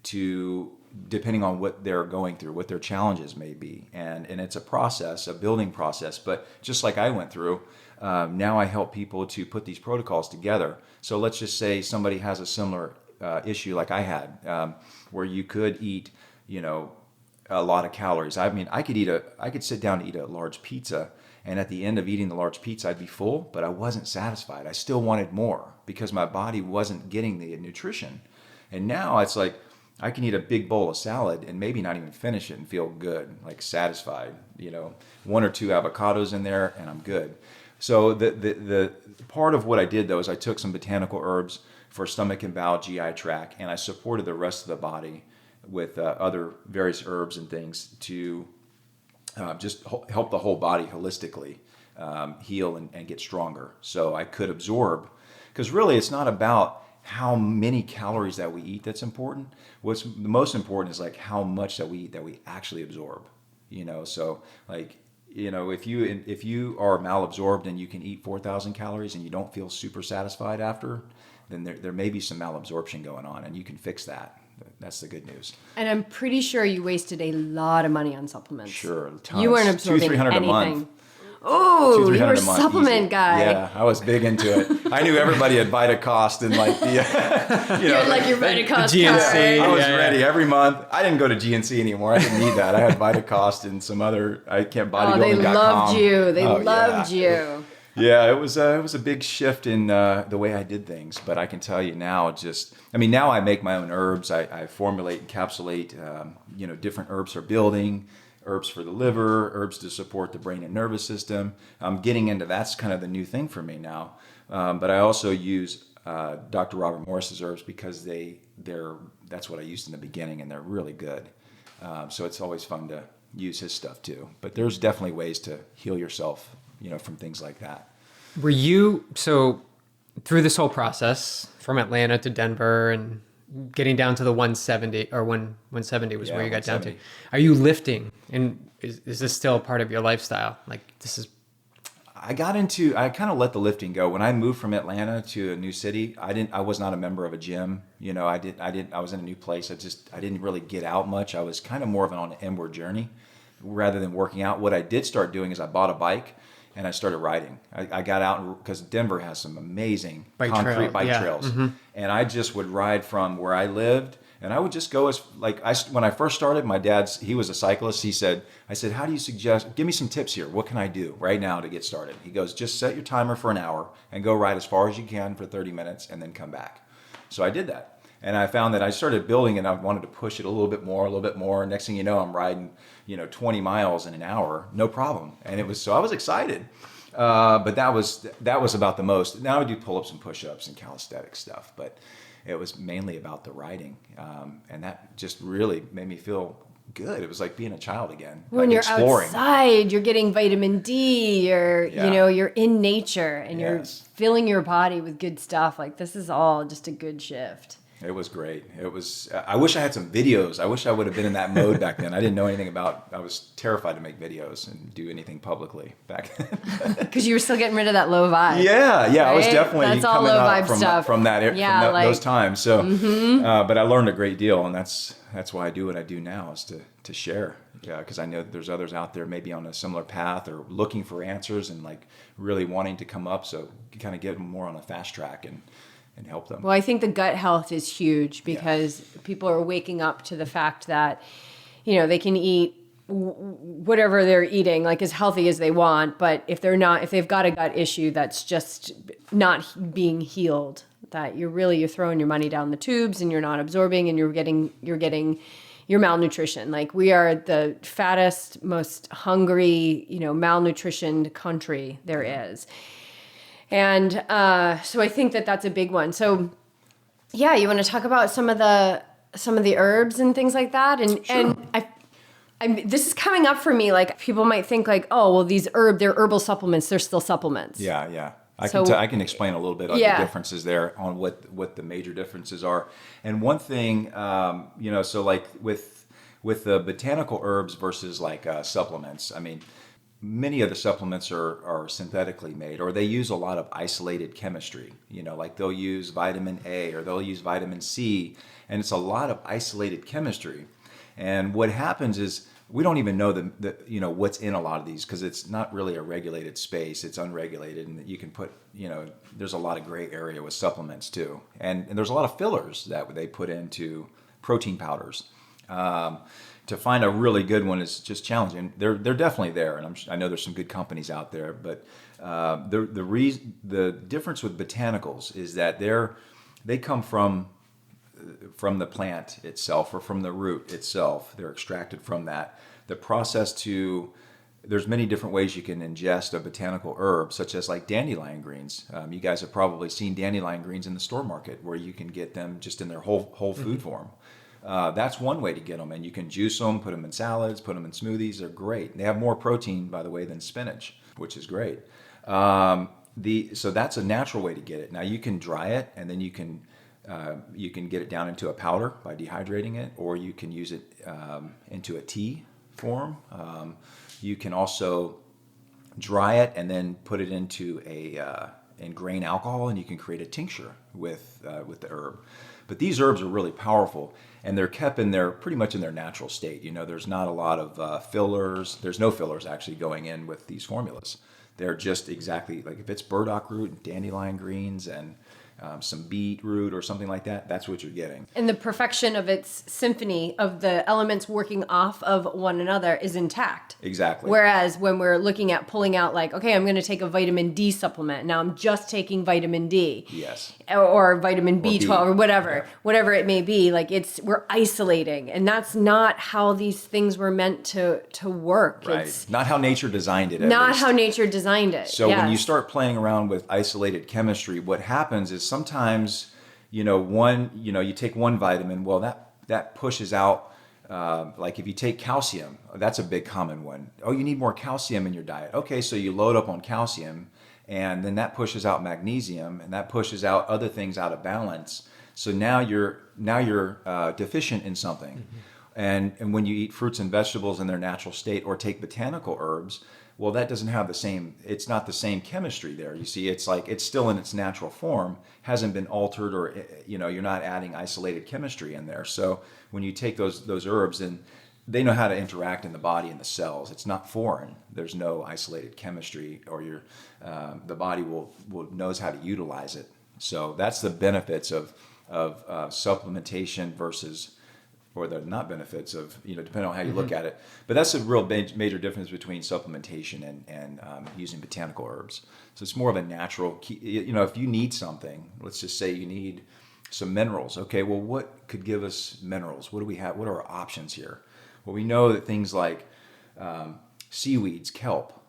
to, depending on what they're going through, what their challenges may be. And it's a process, a building process. But just like I went through, now I help people to put these protocols together. So let's just say somebody has a similar issue like I had, where you could eat, a lot of calories. I mean, I could sit down and eat a large pizza, and at the end of eating the large pizza, I'd be full, but I wasn't satisfied. I still wanted more because my body wasn't getting the nutrition. And now it's like I can eat a big bowl of salad and maybe not even finish it and feel good, like satisfied. 1 or 2 avocados in there, and I'm good. So the part of what I did though is I took some botanical herbs for stomach and bowel, GI tract, and I supported the rest of the body with other various herbs and things to just help the whole body holistically heal and get stronger. So I could absorb, because really it's not about how many calories that we eat that's important. What's the most important is like how much that we eat that we actually absorb. So like, if you are malabsorbed and you can eat 4,000 calories and you don't feel super satisfied after, then there may be some malabsorption going on, and you can fix that. That's the good news. And I'm pretty sure you wasted a lot of money on supplements. Sure, tons. You weren't absorbing $200-300 anything. a month. Oh, you were a supplement easy. guy. Yeah, I was big into it. I knew everybody at Vitacost and like the, You had like your Vitacost GNC. card. I was Yeah, ready every month. I didn't go to GNC anymore. I didn't need that. I had Vitacost and some other. I can't bodybuilding.com. Oh, they loved you. They loved yeah. you. Yeah, it was a big shift in the way I did things. But I can tell you now, now I make my own herbs. I formulate, encapsulate, different herbs for building, herbs for the liver, herbs to support the brain and nervous system. I'm getting into that's kind of the new thing for me now. But I also use Dr. Robert Morris's herbs because that's what I used in the beginning, and they're really good. So it's always fun to use his stuff too. But there's definitely ways to heal yourself, from things like that. Were you, so through this whole process from Atlanta to Denver and getting down to the 170 or 170 was where you got down to. Are you lifting? And is this still part of your lifestyle? Like this is... I kind of let the lifting go. When I moved from Atlanta to a new city, I was not a member of a gym. I was in a new place. I didn't really get out much. I was kind of more of an inward journey rather than working out. What I did start doing is I bought a bike and I started riding. I got out because Denver has some amazing concrete bike trails. Mm-hmm. And I just would ride from where I lived, and I would just go when I first started, my he was a cyclist. I said, how do you suggest, give me some tips here. What can I do right now to get started? He goes, just set your timer for an hour and go ride as far as you can for 30 minutes and then come back. So I did that. And I found that I started building and I wanted to push it a little bit more. Next thing you know, I'm riding, 20 miles in an hour, no problem. And so I was excited. But that was about the most. Now I do pull-ups and push-ups and calisthenic stuff, but it was mainly about the riding. And that just really made me feel good. It was like being a child again. When like you're exploring. Outside, you're getting vitamin D, you're in nature and you're filling your body with good stuff. Like this is all just a good shift. It was great. I wish I had some videos. I wish I would have been in that mode back then. I didn't know anything I was terrified to make videos and do anything publicly back then. Because you were still getting rid of that low vibe. Yeah. Right? I was definitely that's all coming low up vibe stuff. from those times. So, but I learned a great deal, and that's why I do what I do now is to share. Yeah, because I know that there's others out there maybe on a similar path or looking for answers and like really wanting to come up. So you kind of get them more on a fast track and help them. Well, I think the gut health is huge because people are waking up to the fact that, they can eat whatever they're eating, like as healthy as they want, but if they've got a gut issue that's just not being healed, that you're throwing your money down the tubes and you're not absorbing and you're getting your malnutrition. Like we are the fattest, most hungry, malnutritioned country there is. And so I think that that's a big one. So, yeah, you want to talk about some of the herbs and things like that? And sure. and this is coming up for me. Like people might think like, oh, well, they're herbal supplements. They're still supplements. Yeah. I can explain a little bit on the Yeah. differences there on what the major differences are. And one thing, so like with the botanical herbs versus like supplements, I mean, many of the supplements are synthetically made, or they use a lot of isolated chemistry. Like they'll use vitamin A or they'll use vitamin C, and it's a lot of isolated chemistry. And what happens is we don't even know what's in a lot of these because it's not really a regulated space. It's unregulated, and you can put, there's a lot of gray area with supplements too. And there's a lot of fillers that they put into protein powders. To find a really good one is just challenging. They're definitely there, and I know there's some good companies out there. But the difference with botanicals is that they come from the plant itself or from the root itself. They're extracted from that. The process there's many different ways you can ingest a botanical herb, such as like dandelion greens. You guys have probably seen dandelion greens in the store market where you can get them just in their whole food form. That's one way to get them, and you can juice them, put them in salads, put them in smoothies. They're great. They have more protein, by the way, than spinach, which is great. So that's a natural way to get it. Now you can dry it, and then you can get it down into a powder by dehydrating it, or you can use it into a tea form. You can also dry it and then put it into in grain alcohol, and you can create a tincture with the herb. But these herbs are really powerful, and they're kept pretty much in their natural state. There's not a lot of fillers. There's no fillers actually going in with these formulas. They're just exactly like if it's burdock root and dandelion greens and some beetroot or something like that, that's what you're getting. And the perfection of its symphony of the elements working off of one another is intact. Exactly. Whereas when we're looking at pulling out like, okay, I'm going to take a vitamin D supplement. Now I'm just taking vitamin D. Yes. Or vitamin B12 or whatever. Yeah. Whatever it may be. Like we're isolating. And that's not how these things were meant to work. Right. It's not how nature designed it. not how nature designed it. So when you start playing around with isolated chemistry, what happens is sometimes, you take one vitamin, well, that pushes out, like if you take calcium, that's a big common one. Oh, you need more calcium in your diet. Okay, so you load up on calcium, and then that pushes out magnesium, and that pushes out other things out of balance. So now you're deficient in something. Mm-hmm. And when you eat fruits and vegetables in their natural state, or take botanical herbs, well, that doesn't have it's not the same chemistry there. You see, it's like it's still in its natural form, hasn't been altered, or you're not adding isolated chemistry in there. So when you take those herbs, and they know how to interact in the body and the cells. It's not foreign. There's no isolated chemistry, or the body knows how to utilize it. So that's the benefits of supplementation versus, or the not benefits of, depending on how you look at it. But that's a real major difference between supplementation and using botanical herbs. So it's more of a natural key. If you need something, let's just say you need some minerals. Okay, well, what could give us minerals? What do we have? What are our options here? Well, we know that things like seaweeds, kelp,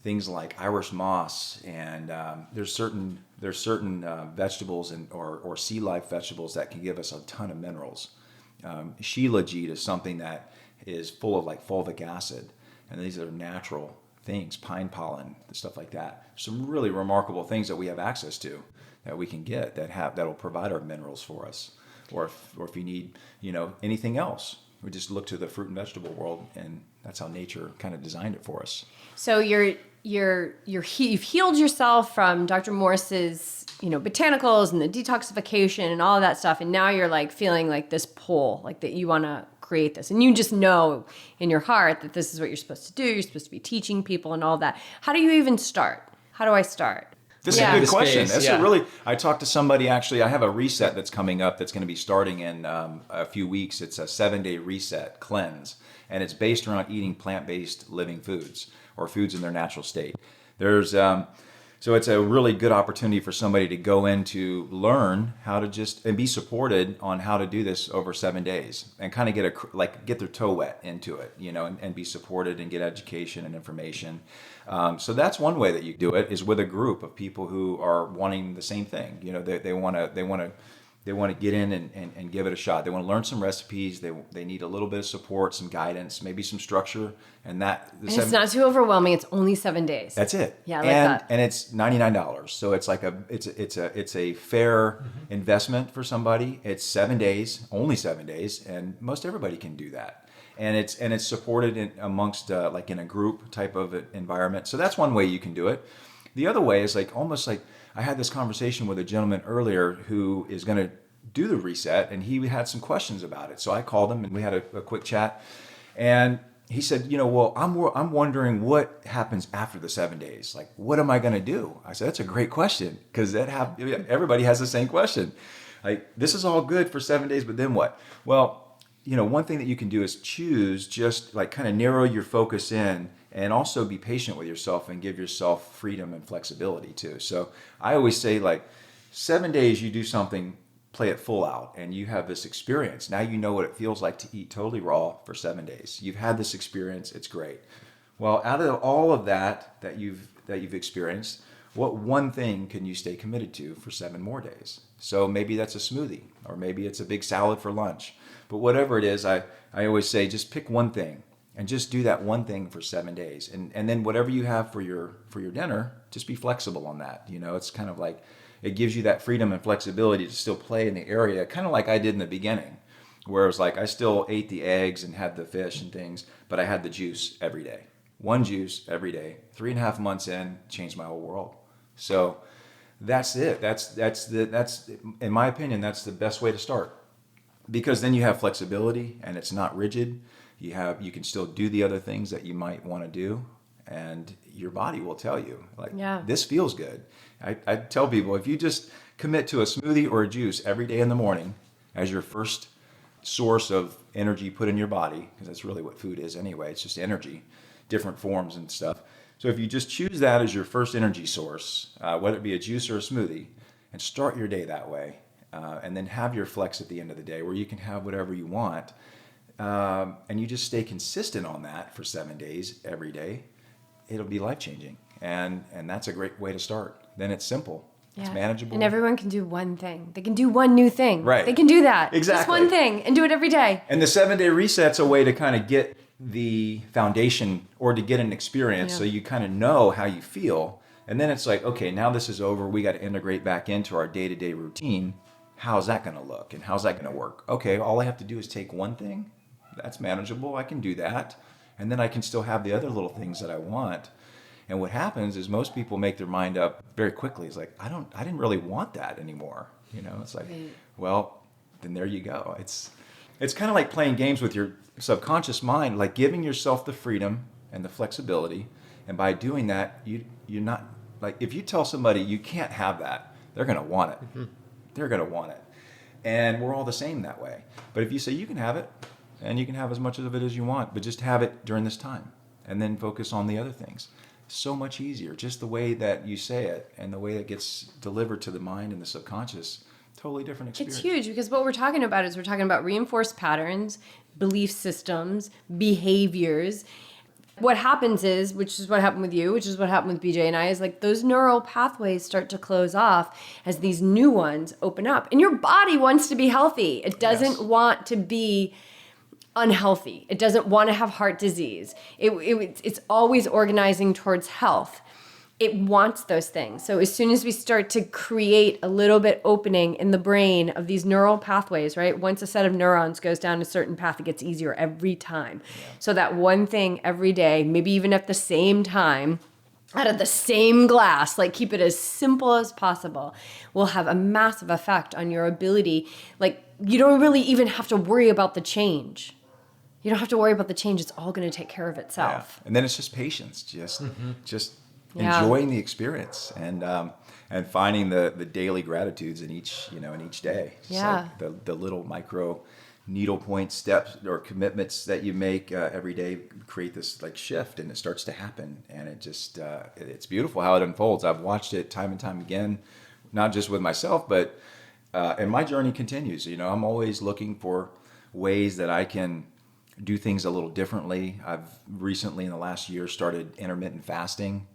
things like Irish moss, and there's certain vegetables or sea life vegetables that can give us a ton of minerals. Shilajit is something that is full of like fulvic acid, and these are natural things, pine pollen, stuff like that. Some really remarkable things that we have access to that we can get that'll provide our minerals for us. Or if you need anything else, we just look to the fruit and vegetable world, and that's how nature kind of designed it for us. So you've healed yourself from Dr. Morse's, botanicals and the detoxification and all of that stuff. And now you're like feeling like this pull, like that you want to create this. And you just know in your heart that this is what you're supposed to do. You're supposed to be teaching people and all that. How do you even start? How do I start? This is a good question. I talked to somebody, actually. I have a reset that's coming up that's going to be starting in a few weeks. It's a 7-day reset cleanse, and it's based around eating plant-based living foods, or foods in their natural state. So it's a really good opportunity for somebody to go in to learn how to and be supported on how to do this over 7 days, and kind of get their toe wet into it, and be supported and get education and information. So that's one way that you do it, is with a group of people who are wanting the same thing. They want to They want to get in and give it a shot. They want to learn some recipes. They need a little bit of support, some guidance, maybe some structure, and it's not too overwhelming. It's only 7 days. That's it. Yeah, I like that. And it's $99. So it's like it's a fair investment for somebody. It's 7 days, only 7 days, and most everybody can do that. And it's supported amongst like in a group type of environment. So that's one way you can do it. The other way is like almost like I had this conversation with a gentleman earlier who is going to do the reset, and he had some questions about it. So I called him and we had a quick chat, and he said, well, I'm wondering what happens after the 7 days. Like, what am I going to do? I said, that's a great question, because everybody has the same question. Like, this is all good for 7 days, but then what? Well, one thing that you can do is choose, just like kind of narrow your focus in, and also be patient with yourself and give yourself freedom and flexibility too. So I always say, like, 7 days you do something, play it full out, and you have this experience. Now you know what it feels like to eat totally raw for 7 days. You've had this experience, it's great. Well, out of all of that you've experienced, what one thing can you stay committed to for 7 more days? So maybe that's a smoothie, or maybe it's a big salad for lunch. But whatever it is, I always say, just pick one thing and just do that one thing for 7 days. And then whatever you have for your dinner, just be flexible on that. It's kind of like, it gives you that freedom and flexibility to still play in the area, kind of like I did in the beginning, where it was like I still ate the eggs and had the fish and things, but I had the juice every day. One juice every day. 3.5 months in, changed my whole world. So that's it. That's in my opinion, that's the best way to start, because then you have flexibility and it's not rigid. You can still do the other things that you might want to do, and your body will tell you, like, this feels good. I tell people, if you just commit to a smoothie or a juice every day in the morning as your first source of energy put in your body, because that's really what food is anyway, it's just energy, different forms and stuff. So if you just choose that as your first energy source, whether it be a juice or a smoothie, and start your day that way, and then have your flex at the end of the day where you can have whatever you want, and you just stay consistent on that for 7 days every day, it'll be life-changing. And that's a great way to start. Then it's simple. Yeah. It's manageable. And everyone can do one thing. They can do one new thing. Right. They can do that. Exactly. Just one thing, and do it every day. And the 7-day reset's a way to kind of get the foundation, or to get an experience, so you kind of know how you feel. And then it's like, okay, now this is over. We got to integrate back into our day-to-day routine. How's that going to look? And how's that going to work? Okay, all I have to do is take one thing. That's manageable. I can do that. And then I can still have the other little things that I want. And what happens is most people make their mind up very quickly. It's like, I didn't really want that anymore. It's like, well, then there you go. It's kind of like playing games with your subconscious mind, like giving yourself the freedom and the flexibility. And by doing that, you're not, like, if you tell somebody you can't have that, they're going to want it. Mm-hmm. They're going to want it. And we're all the same that way. But if you say you can have it, and you can have as much of it as you want, but just have it during this time, and then focus on the other things. So much easier. Just the way that you say it and the way it gets delivered to the mind and the subconscious, totally different experience. It's huge, because what we're talking about is we're talking about reinforced patterns, belief systems, behaviors. What happens is, which is what happened with you, which is what happened with BJ and I, is like those neural pathways start to close off as these new ones open up. And your body wants to be healthy. It doesn't want to be unhealthy. It doesn't want to have heart disease. It's always organizing towards health. It wants those things. So as soon as we start to create a little bit opening in the brain of these neural pathways, right? Once a set of neurons goes down a certain path, it gets easier every time. Yeah. So that one thing every day, maybe even at the same time, out of the same glass, like keep it as simple as possible, will have a massive effect on your ability. Like, you don't really even have to worry about the change. You don't have to worry about the change. It's all going to take care of itself. Yeah. And then it's just patience, just enjoying the experience, and finding the daily gratitudes in each day. It's like the little micro needle point steps or commitments that you make every day create this like shift, and it starts to happen. And it just it's beautiful how it unfolds. I've watched it time and time again, not just with myself, but and my journey continues. I'm always looking for ways that I can do things a little differently. I've recently, in the last year, started intermittent fasting,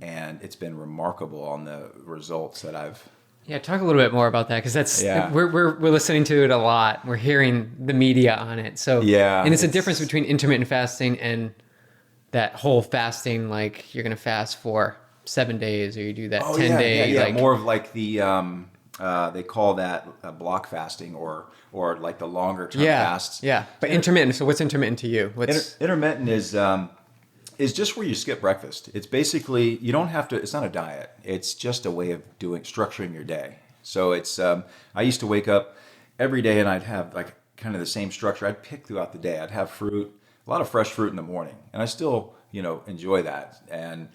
and it's been remarkable on the results that I've Yeah, talk a little bit more about that because that's Yeah. we're listening to it a lot. We're hearing the media on it. So Yeah, and it's a difference between intermittent fasting and that whole fasting, like you're gonna fast for 7 days or you do that 10 day. Yeah. Like, More of like the they call that block fasting or like the longer term fasts. yeah. But intermittent. So what's intermittent to you? What's Intermittent is just where you skip breakfast. It's basically you don't have to. It's not a diet. It's just a way of structuring your day. So it's I used to wake up every day and I'd have like kind of the same structure. I'd pick throughout the day. I'd have fruit, a lot of fresh fruit in the morning, and I still enjoy that. And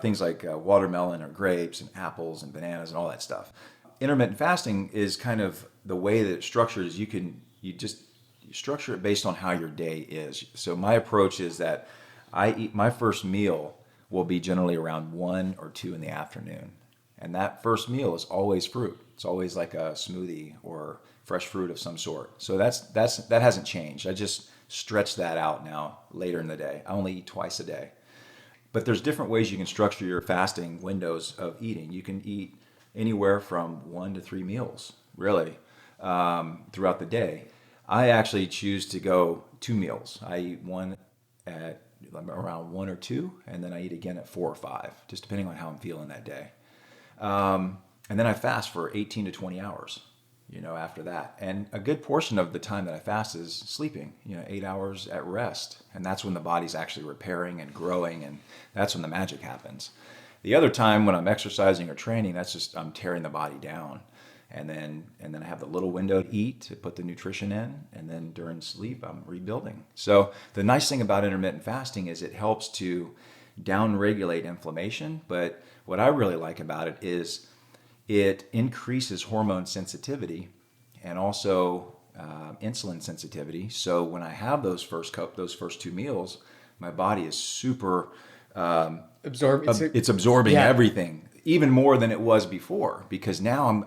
things like watermelon or grapes and apples and bananas and all that stuff. Intermittent fasting is kind of the way that it's structured. Is you structure it based on how your day is. So my approach is that I eat my first meal will be generally around 1 or 2 in the afternoon. And that first meal is always fruit. It's always like a smoothie or fresh fruit of some sort. So that hasn't changed. I just stretch that out now later in the day. I only eat twice a day. But there's different ways you can structure your fasting windows of eating. You can eat anywhere from 1 to 3 meals, really, throughout the day. I actually choose to go 2 meals. I eat one at around 1 or 2, and then I eat again at 4 or 5, just depending on how I'm feeling that day. And then I fast for 18 to 20 hours, after that. And a good portion of the time that I fast is sleeping, 8 hours at rest. And that's when the body's actually repairing and growing, and that's when the magic happens. The other time when I'm exercising or training, that's just I'm tearing the body down. And then I have the little window to eat, to put the nutrition in, and then during sleep, I'm rebuilding. So the nice thing about intermittent fasting is it helps to down-regulate inflammation, but what I really like about it is it increases hormone sensitivity and also insulin sensitivity. So when I have those first 2 meals, my body is super it's absorbing everything, even more than it was before, because now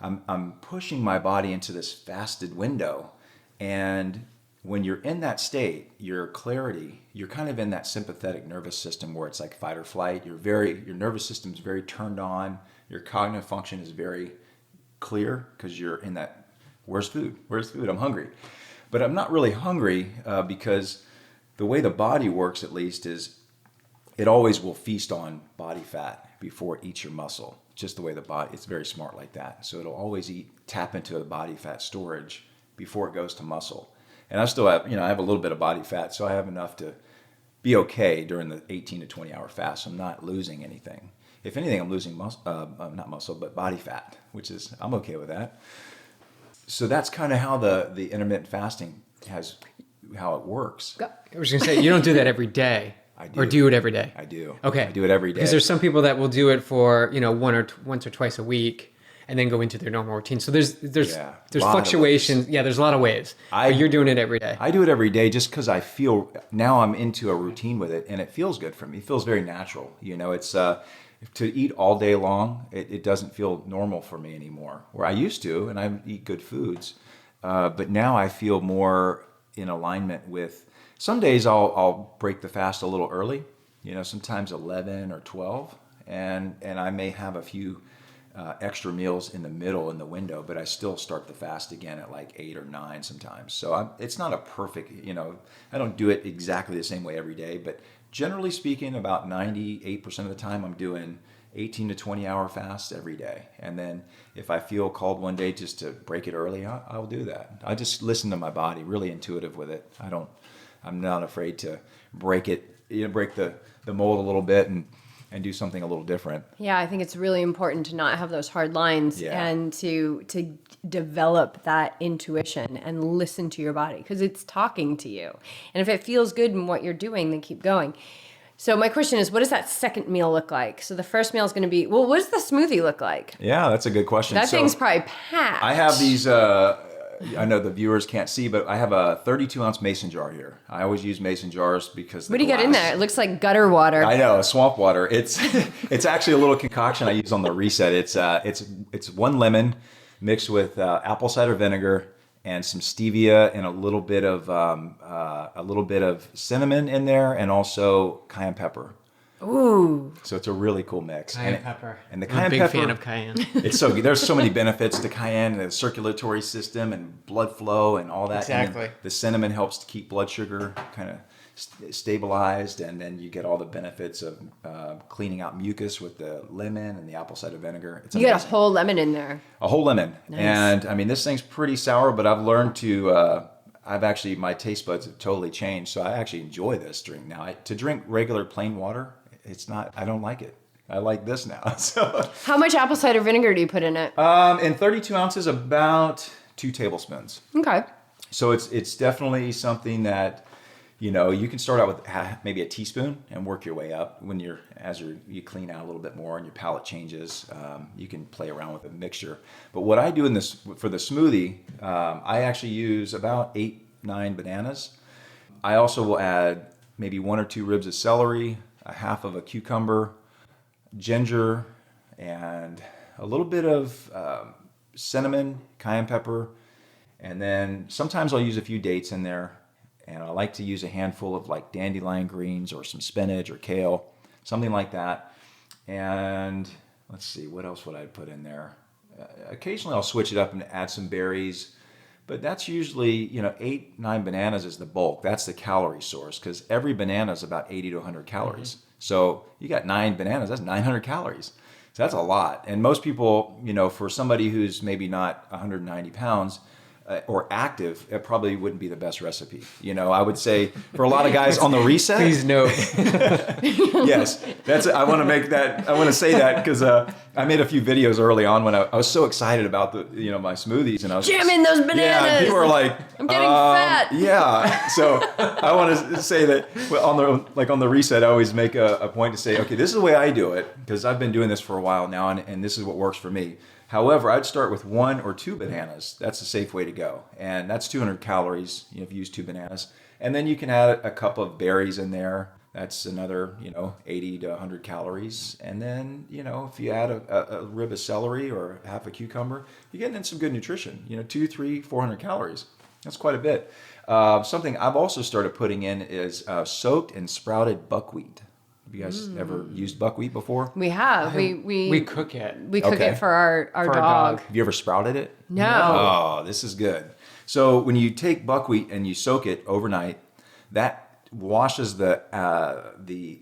I'm pushing my body into this fasted window. And when you're in that state, your clarity, you're kind of in that sympathetic nervous system where it's like fight or flight. Your nervous system is very turned on. Your cognitive function is very clear because you're in that, where's food? I'm hungry. But I'm not really hungry because the way the body works, at least, is it always will feast on body fat before it eats your muscle. Just the way the body, it's very smart like that. So it'll always tap into a body fat storage before it goes to muscle. And I still have, I have a little bit of body fat, so I have enough to be okay during the 18 to 20 hour fast. I'm not losing anything. If anything, I'm losing not muscle, but body fat, which is, I'm okay with that. So that's kind of how the intermittent fasting how it works. I was going to say, you don't do that every day. I do. Or do you it every day? I do. Okay. I do it every day. Because there's some people that will do it for, once or twice a week and then go into their normal routine. So there's fluctuations. Yeah, there's a lot of ways. But you're doing it every day. I do it every day just because I feel, now I'm into a routine with it and it feels good for me. It feels very natural. It's to eat all day long, it doesn't feel normal for me anymore. Where I used to, and I eat good foods, but now I feel more in alignment with. Some days I'll break the fast a little early, sometimes 11 or 12, and I may have a few extra meals in the middle in the window, but I still start the fast again at like 8 or 9 sometimes. So it's not a perfect, I don't do it exactly the same way every day, but generally speaking, about 98% of the time I'm doing 18 to 20 hour fasts every day. And then if I feel called one day just to break it early, I'll do that. I just listen to my body, really intuitive with it. I'm not afraid to break it, break the mold a little bit and do something a little different. Yeah, I think it's really important to not have those hard lines and to develop that intuition and listen to your body because it's talking to you. And if it feels good in what you're doing, then keep going. So my question is, what does that second meal look like? So the first meal is going to be, what does the smoothie look like? Yeah, that's a good question. That thing's probably packed. I have these, I know the viewers can't see, but I have a 32-ounce mason jar here. I always use mason jars because what do you got in there? It looks like gutter water. I know, swamp water. It's actually a little concoction I use on the Reset. It's 1 lemon mixed with apple cider vinegar and some stevia and a little bit of cinnamon in there, and also cayenne pepper. Ooh. So it's a really cool mix. Cayenne pepper. And the I'm a cayenne big pepper, fan of cayenne. it's so good. There's so many benefits to cayenne, the circulatory system and blood flow and all that. Exactly. And the cinnamon helps to keep blood sugar kind of stabilized, and then you get all the benefits of cleaning out mucus with the lemon and the apple cider vinegar. It's You got a amazing. whole lemon in there. A whole lemon. Nice. And I mean, this thing's pretty sour, but I've learned to, my taste buds have totally changed. So I actually enjoy this drink now. To drink regular plain water, I don't like it. I like this now. So, How much apple cider vinegar do you put in it? in 32 ounces, about 2 tablespoons. Okay. So it's definitely something that, you can start out with maybe a teaspoon and work your way up. As you clean out a little bit more and your palate changes, you can play around with the mixture. But what I do for the smoothie, I actually use about 8-9 bananas. I also will add maybe 1 or 2 ribs of celery, a half of a cucumber, ginger, and a little bit of cinnamon, cayenne pepper, and then sometimes I'll use a few dates in there. And I like to use a handful of like dandelion greens or some spinach or kale, something like that. And let's see, what else would I put in there? Occasionally I'll switch it up and add some berries, but that's usually, 8-9 bananas is the bulk. That's the calorie source, because every banana is about 80 to 100 calories. Mm-hmm. So you got 9 bananas, that's 900 calories. So that's a lot. And most people, for somebody who's maybe not 190 pounds, or active, it probably wouldn't be the best recipe. I would say for a lot of guys on the reset. Please note. Yes, I want to say that because I made a few videos early on when I was so excited about my smoothies, and I was Jam in those bananas. Yeah, people are like, I'm getting fat. Yeah, so I want to say that on the reset, I always make a point to say, okay, this is the way I do it because I've been doing this for a while now, and this is what works for me. However, I'd start with 1 or 2 bananas. That's a safe way to go. And that's 200 calories if you use 2 bananas. And then you can add a cup of berries in there. That's another, 80 to 100 calories. And then, if you add a rib of celery or half a cucumber, you're getting in some good nutrition. 200, 300, 400 calories. That's quite a bit. Something I've also started putting in is soaked and sprouted buckwheat. Have you guys ever used buckwheat before? We have. We cook it. We cook it for our dog. Have you ever sprouted it? No. Oh, this is good. So when you take buckwheat and you soak it overnight, that washes the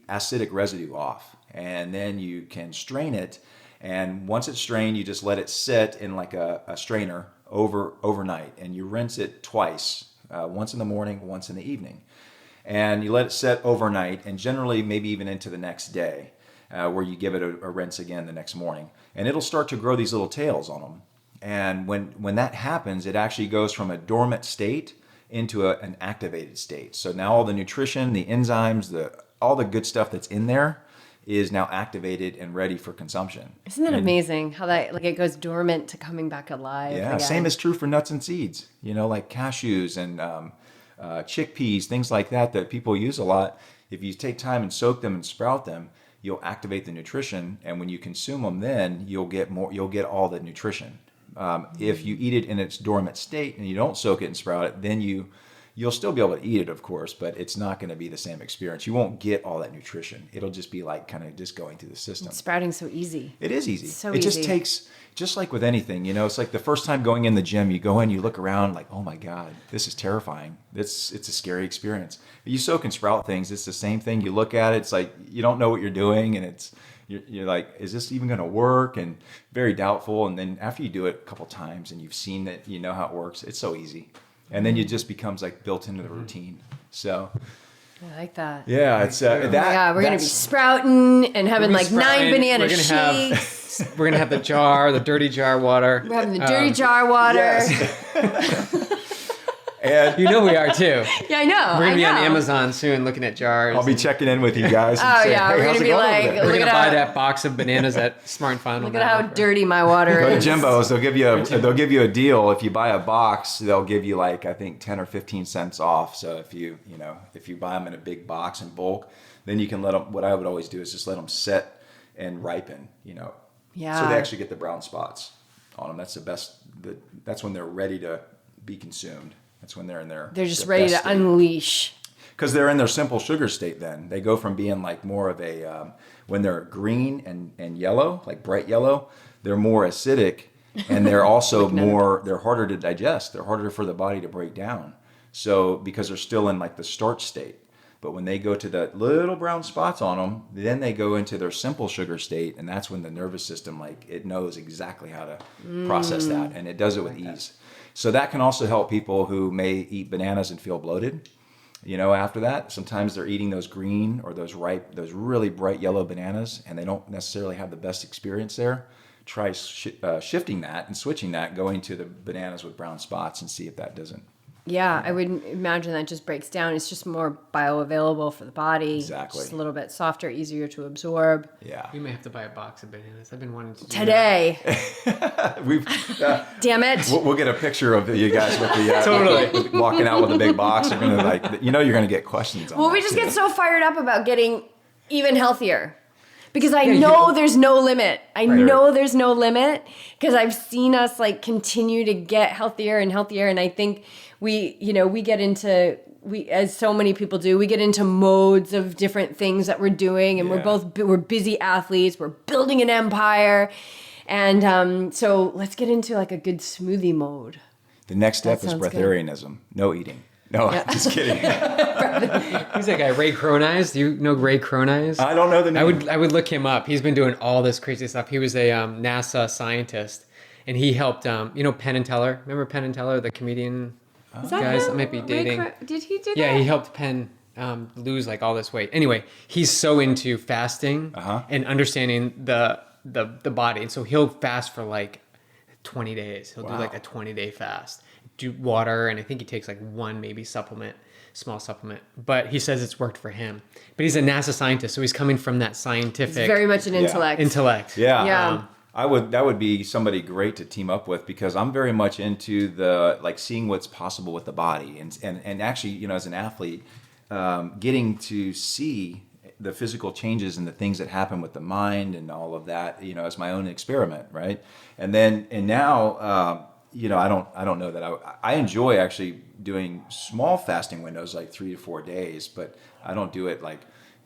acidic residue off, and then you can strain it. And once it's strained, you just let it sit in like a strainer overnight, and you rinse it twice, once in the morning, once in the evening. And you let it set overnight, and generally maybe even into the next day, where you give it a rinse again the next morning. And it'll start to grow these little tails on them. And when that happens, it actually goes from a dormant state into an activated state. So now all the nutrition, the enzymes, all the good stuff that's in there is now activated and ready for consumption. Isn't that amazing how that it goes dormant to coming back alive? Yeah, again? Same is true for nuts and seeds, like cashews and chickpeas, things like that people use a lot. If you take time and soak them and sprout them, you'll activate the nutrition, and when you consume them, then you'll get all the nutrition. If you eat it in its dormant state and you don't soak it and sprout it, then you'll still be able to eat it, of course, but it's not going to be the same experience. You won't get all that nutrition. It'll just be like kind of just going through the system. Sprouting's so easy. It is easy. So it easy. just takes, just like with anything, it's like the first time going in the gym, you go in, you look around like, oh my God, this is terrifying. It's a scary experience. But you soak and sprout things, it's the same thing. You look at it, it's like you don't know what you're doing, and you're like, is this even going to work? And very doubtful. And then after you do it a couple times and you've seen that, you know how it works, it's so easy. And then it just becomes like built into the routine. So I like that. yeah, it's that. Yeah, we're gonna be sprouting and having like 9 banana shakes. We're gonna have the dirty jar water. We're having the dirty jar water. Yes. And You know we are too. Yeah, I know. We're gonna be on know. Amazon soon, looking at jars. I'll be checking in with you guys. And Oh, say, yeah, hey, we're how's gonna it be going like, over there? We're look gonna at buy how- that box of bananas at Smart and Final. Look at how dirty my water Go to is. Jimbo's. They'll give you a deal if you buy a box. They'll give you like I think 10 or 15 cents off. So if you buy them in a big box in bulk, then you can let them. What I would always do is just let them set and ripen. Yeah. So they actually get the brown spots on them. That's the best. That's when they're ready to be consumed. That's when they're in there. They're just ready to unleash. because they're in their simple sugar state. Then they go from being like more of a when they're green and yellow, like bright yellow, they're more acidic, and they're also they're harder to digest. They're harder for the body to break down. So because they're still in like the starch state. But when they go to the little brown spots on them, then they go into their simple sugar state, and that's when the nervous system, like, it knows exactly how to process that, and it does it with ease. So that can also help people who may eat bananas and feel bloated. After that, sometimes they're eating those green or those really bright yellow bananas, and they don't necessarily have the best experience there. Try shifting that and switching that, going to the bananas with brown spots, and see if that doesn't. Yeah, I would imagine that just breaks down. It's just more bioavailable for the body. Exactly. Just a little bit softer, easier to absorb. Yeah. We may have to buy a box of bananas. I've been wanting to do Today. We've Damn it. We'll get a picture of you guys with the Totally. walking out with a big box. You're gonna you're gonna get questions on Well, that we just too. get so fired up about getting even healthier. Because I know there's no limit. I know there's no limit because I've seen us like continue to get healthier and healthier. And I think we get into, as so many people do, we get into modes of different things that we're doing. And we're busy athletes. We're building an empire. And so let's get into like a good smoothie mode. The next step is breatharianism. No eating. No, just kidding. Who's that guy? Ray Cronies? Do you know Ray Cronies? I don't know the name. I would look him up. He's been doing all this crazy stuff. He was a NASA scientist, and he helped. Penn and Teller. Remember Penn and Teller, the comedian guys? That might be dating. Did he do that? Yeah, he helped Penn lose like all this weight. Anyway, he's so into fasting and understanding the body, and so he'll fast for like 20 days. He'll do like a 20-day fast. Do water, and I think he takes like one maybe small supplement, but he says it's worked for him. But he's a NASA scientist, so he's coming from that scientific. He's very much an intellect. Yeah. That would be somebody great to team up with, because I'm very much into the like seeing what's possible with the body, and actually, as an athlete, getting to see the physical changes and the things that happen with the mind and all of that, as my own experiment, right? And now. I don't know that I enjoy actually doing small fasting windows, like 3 to 4 days, but I don't do it like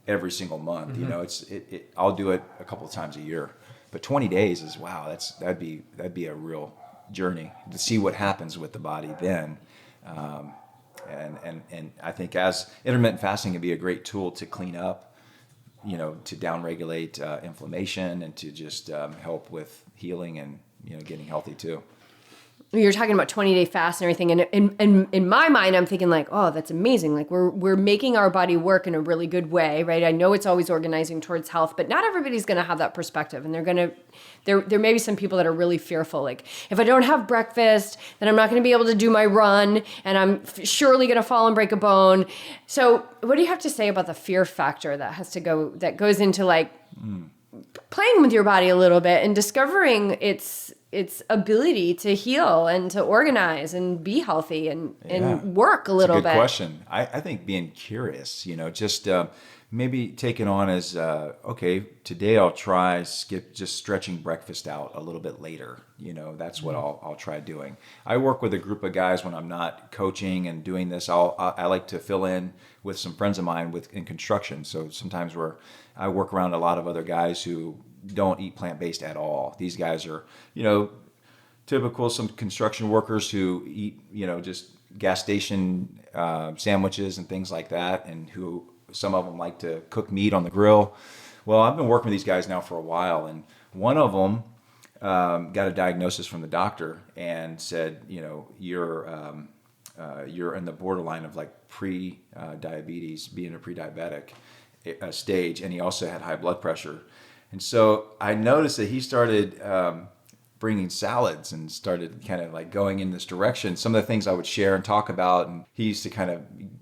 every single month. Mm-hmm. I'll do it a couple of times a year, but 20 days is that'd be a real journey to see what happens with the body then. And I think as intermittent fasting can be a great tool to clean up, to downregulate inflammation and to just help with healing and getting healthy too. You're talking about 20-day fast and everything, and in my mind, I'm thinking like, oh, that's amazing. Like we're making our body work in a really good way, right? I know it's always organizing towards health, but not everybody's going to have that perspective, and there may be some people that are really fearful. Like, if I don't have breakfast, then I'm not going to be able to do my run, and I'm surely going to fall and break a bone. So, what do you have to say about the fear factor that goes into like playing with your body a little bit and discovering its ability to heal and to organize and be healthy and work a little bit? That's a good question. I think being curious, just maybe take it on as, okay, today I'll try skip just stretching breakfast out a little bit later. That's what I'll try doing. I work with a group of guys when I'm not coaching and doing this. I like to fill in with some friends of mine in construction. So sometimes I work around a lot of other guys who don't eat plant-based at all. These guys are, typical some construction workers who eat, just gas station sandwiches and things like that, and who some of them like to cook meat on the grill. Well, I've been working with these guys now for a while, and one of them got a diagnosis from the doctor and said, you're in the borderline of like pre-diabetes, being a pre-diabetic stage, and he also had high blood pressure. And so I noticed that he started bringing salads and started kind of like going in this direction. Some of the things I would share and talk about, and he used to kind of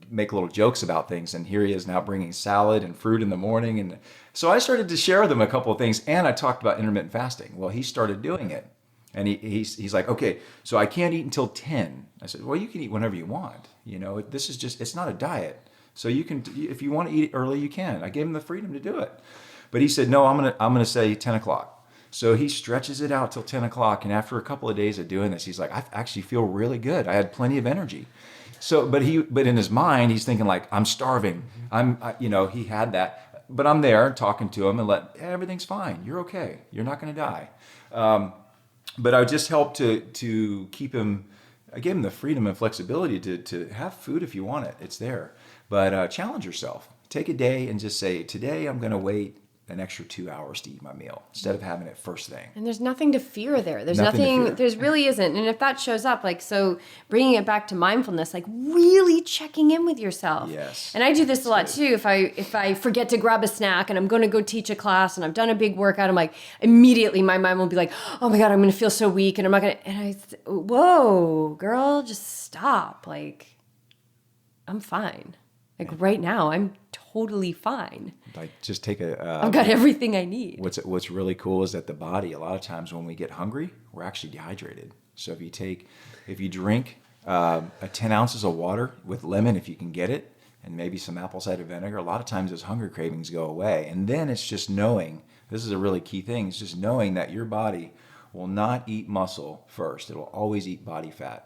make little jokes about things, and here he is now bringing salad and fruit in the morning. And so I started to share with him a couple of things, and I talked about intermittent fasting. Well, he started doing it, and he's like, okay, so I can't eat until 10. I said, well, you can eat whenever you want. This is just, it's not a diet. So you can, if you want to eat early, you can. I gave him the freedom to do it. But he said, no, I'm gonna say 10 o'clock. So he stretches it out till 10 o'clock. And after a couple of days of doing this, he's like, I actually feel really good. I had plenty of energy. So, but in his mind, he's thinking like, I'm starving. He had that, but I'm there talking to him and everything's fine. You're okay. You're not going to die. But I just helped to keep him. I gave him the freedom and flexibility to have food if you want it. It's there. But challenge yourself. Take a day and just say, today I'm going to wait an extra 2 hours to eat my meal instead of having it first thing. And there's nothing to fear there. There's Nothing to nothing, fear. there's really isn't. And if that shows up, like, so bringing it back to mindfulness, like really checking in with yourself. Yes. And I do this a lot too. If I forget to grab a snack and I'm going to go teach a class and I've done a big workout, I'm like, immediately my mind will be like, oh my God, I'm going to feel so weak. And I'm not going to, whoa, girl, just stop. Like, I'm fine. Like right now, I'm totally fine. Like just take I've got everything I need. What's really cool is that the body, a lot of times when we get hungry, we're actually dehydrated. So if you drink 10 ounces of water with lemon, if you can get it, and maybe some apple cider vinegar, a lot of times those hunger cravings go away. And then it's just knowing, this is a really key thing, it's just knowing that your body will not eat muscle first. It'll always eat body fat.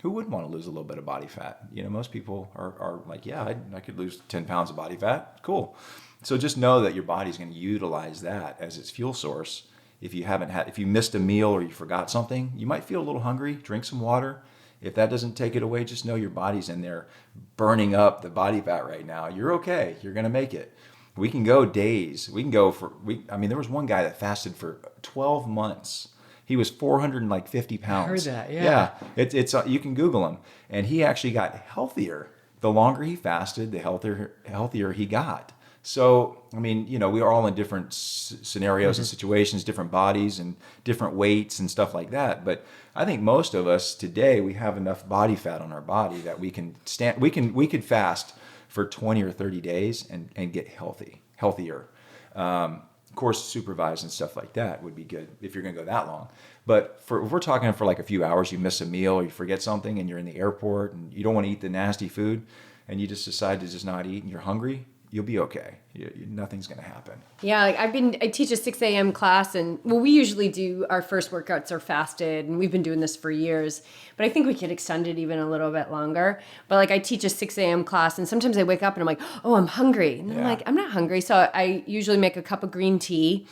Who wouldn't want to lose a little bit of body fat? Most people are like, yeah, I could lose 10 pounds of body fat. Cool. So just know that your body's going to utilize that as its fuel source. If you missed a meal or you forgot something, you might feel a little hungry. Drink some water. If that doesn't take it away, just know your body's in there burning up the body fat right now. You're okay. You're going to make it. We can go days. We can go there was one guy that fasted for 12 months. He was 450 pounds. I heard that, yeah. It's you can Google him. And he actually got healthier. The longer he fasted, the healthier he got. So, we are all in different scenarios and situations, different bodies and different weights and stuff like that. But I think most of us today, we have enough body fat on our body that we can stand. We could fast for 20 or 30 days and get healthier. Of course, supervised and stuff like that would be good if you're going to go that long. But if we're talking for like a few hours, you miss a meal or you forget something and you're in the airport and you don't want to eat the nasty food and you just decide to just not eat and you're hungry, you'll be okay. Nothing's going to happen. Yeah, like I teach a 6 a.m. class, and we usually do our first workouts are fasted, and we've been doing this for years. But I think we could extend it even a little bit longer. But like I teach a 6 a.m. class, and sometimes I wake up and I'm like, oh, I'm hungry, and I'm like, I'm not hungry. So I usually make a cup of green tea,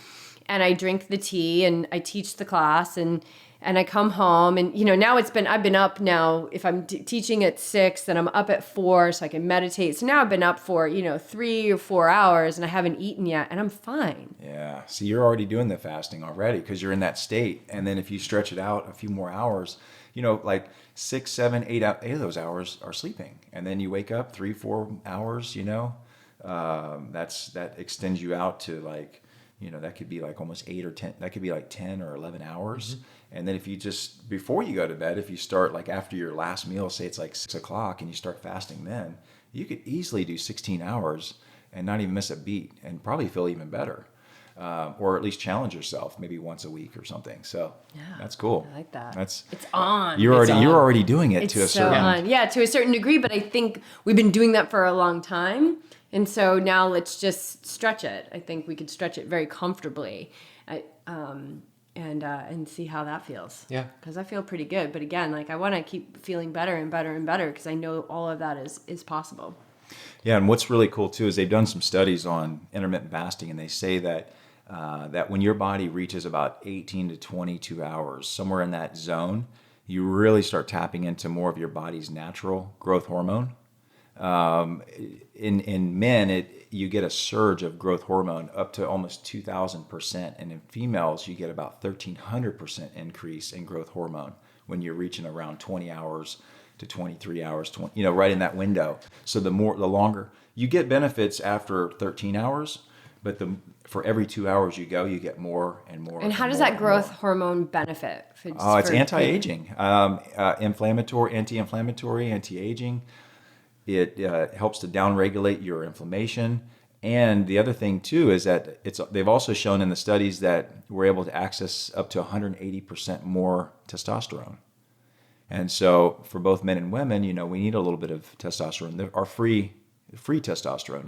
and I drink the tea, and I teach the class, and I come home, and now I've been up now. If I'm teaching at 6, then I'm up at 4 so I can meditate. So now I've been up for 3 or 4 hours and I haven't eaten yet, and I'm fine. Yeah. See, you're already doing the fasting already because you're in that state. And then if you stretch it out a few more hours, like 6, 7, 8 of those hours are sleeping, and then you wake up 3, 4 hours. That extends you out to like. That could be like almost 8 or 10. That could be like 10 or 11 hours. Mm-hmm. And then if you just, before you go to bed, if you start like after your last meal, say it's like 6 o'clock and you start fasting then, you could easily do 16 hours and not even miss a beat and probably feel even better. Or at least challenge yourself maybe once a week or something. So that's cool. I like that. It's on. You're already doing it it's to a certain. To a certain degree, but I think we've been doing that for a long time. And so now let's just stretch it. I think we could stretch it very comfortably, and see how that feels. Yeah. Because I feel pretty good. But again, like I want to keep feeling better and better and better because I know all of that is possible. Yeah, and what's really cool too is they've done some studies on intermittent fasting, and they say that that when your body reaches about 18 to 22 hours, somewhere in that zone, you really start tapping into more of your body's natural growth hormone. In men, you get a surge of growth hormone up to almost 2,000%, and in females, you get about 1,300% increase in growth hormone when you're reaching around 20 hours to 23 hours, right in that window. So the longer you get benefits after 13 hours, but for every 2 hours you go, you get more and more. And how does that growth hormone benefit? It's anti-aging, anti-inflammatory, anti-aging. It helps to downregulate your inflammation. And the other thing too is that they've also shown in the studies that we're able to access up to 180% more testosterone. And so for both men and women, we need a little bit of testosterone. Our free free testosterone,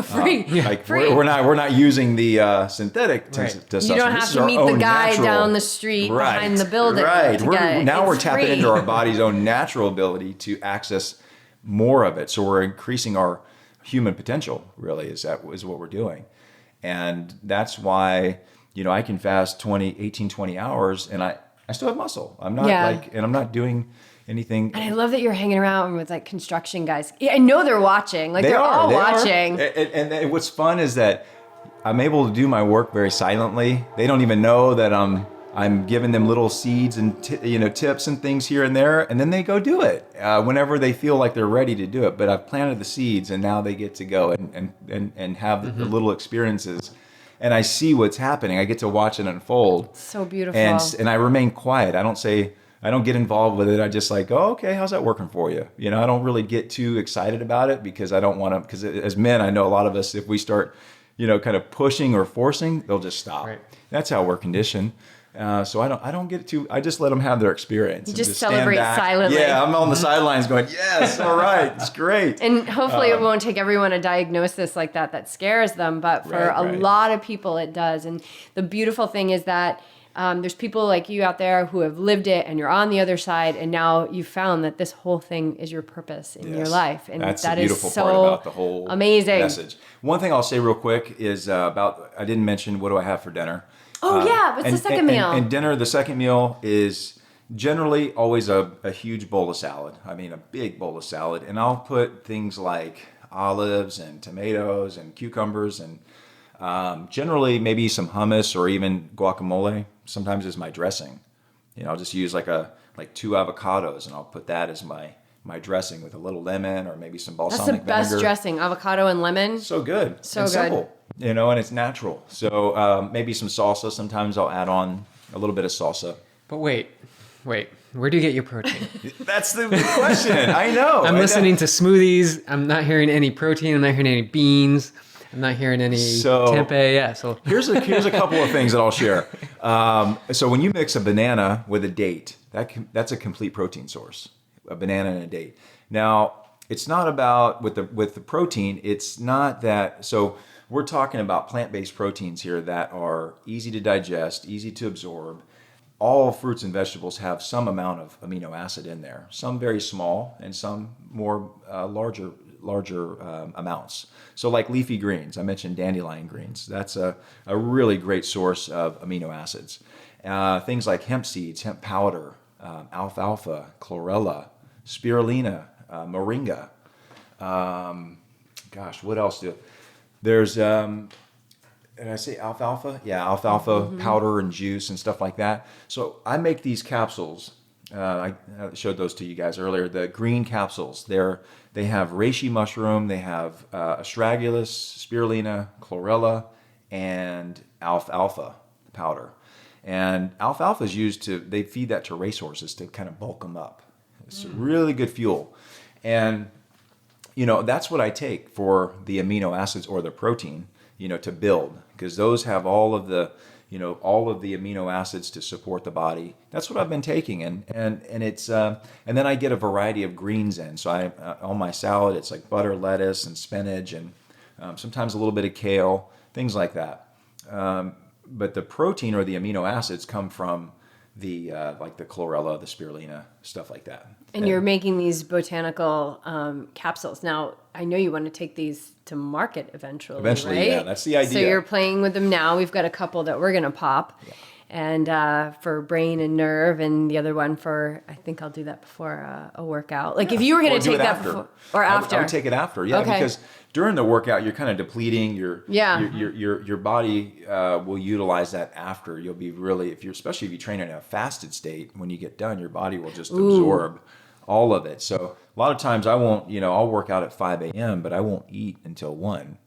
Free. Like Free. we're not using the synthetic testosterone. You don't have This is to our meet the own guy natural- down the street behind the building. Right. to get it. Now we're It's tapping free. into our body's own natural ability to access more of it. So we're increasing our human potential, really, is what we're doing. And that's why, I can fast 18, 20 hours and I still have muscle. I'm not and I'm not doing anything. And I love that you're hanging around with like construction guys. Yeah, I know they're watching. Like they're all watching. And what's fun is that I'm able to do my work very silently. They don't even know that I'm giving them little seeds and tips and things here and there, and then they go do it whenever they feel like they're ready to do it. But I've planted the seeds, and now they get to go and have the little experiences. And I see what's happening. I get to watch it unfold. So beautiful. And I remain quiet. I don't get involved with it. I just like, oh, okay, how's that working for you? I don't really get too excited about it because I don't want to, because as men, I know a lot of us, if we start, kind of pushing or forcing, they'll just stop. Right. That's how we're conditioned. So I don't get too, I just let them have their experience. You and just stand celebrate back. silently. Yeah, I'm on the sidelines going, yes, all right, it's great. And hopefully it won't take everyone a diagnosis like that scares them, but for a lot of people it does. And the beautiful thing is that there's people like you out there who have lived it and you're on the other side, and now you've found that this whole thing is your purpose in your life. And that's that the beautiful is so part about the whole amazing message. One thing I'll say real quick is I didn't mention what do I have for dinner. What's the second meal? And dinner, the second meal is generally always a huge bowl of salad. I mean, a big bowl of salad. And I'll put things like olives and tomatoes and cucumbers and generally maybe some hummus or even guacamole. Sometimes is my dressing. I'll just use like 2 avocados and I'll put that as my dressing with a little lemon or maybe some balsamic vinegar. That's the best dressing, avocado and lemon. So good. So and good. Simple, and it's natural. So maybe some salsa. Sometimes I'll add on a little bit of salsa. But wait, where do you get your protein? That's the question. I know. I'm listening to smoothies. I'm not hearing any protein. I'm not hearing any beans. I'm not hearing any tempeh. Yeah. So here's a couple of things that I'll share. So when you mix a banana with a date, that's a complete protein source. A banana and a date. Now, it's not about with the protein. It's not that. So we're talking about plant-based proteins here that are easy to digest, easy to absorb. All fruits and vegetables have some amount of amino acid in there. Some very small, and some more larger amounts. So like leafy greens, I mentioned dandelion greens. That's a really great source of amino acids. Things like hemp seeds, hemp powder, alfalfa, chlorella, spirulina, moringa. What else there's, did I say alfalfa? Yeah, alfalfa powder and juice and stuff like that. So I make these capsules. I showed those to you guys earlier. The green capsules. They have reishi mushroom. They have astragalus, spirulina, chlorella, and alfalfa powder. And alfalfa is used they feed that to racehorses to kind of bulk them up. It's really good fuel. And, that's what I take for the amino acids or the protein, to build, because those have all of the amino acids to support the body. That's what I've been taking, and it's and then I get a variety of greens in. So on my salad, it's like butter, lettuce, and spinach, and sometimes a little bit of kale, things like that. But the protein or the amino acids come from the like the chlorella, the spirulina, stuff like that. And you're making these botanical capsules. Now, I know you want to take these to market eventually, right? Yeah, that's the idea. So you're playing with them now. We've got a couple that we're going to pop. Yeah. And for brain and nerve, and the other one for, I think I'll do that before a workout. Like if you were going to take that before or after. I would take it after, because during the workout, you're kind of depleting your body will utilize that after. You'll be really, especially if you train in a fasted state, when you get done, your body will just absorb all of it. So a lot of times I won't, I'll work out at 5 a.m., but I won't eat until 1.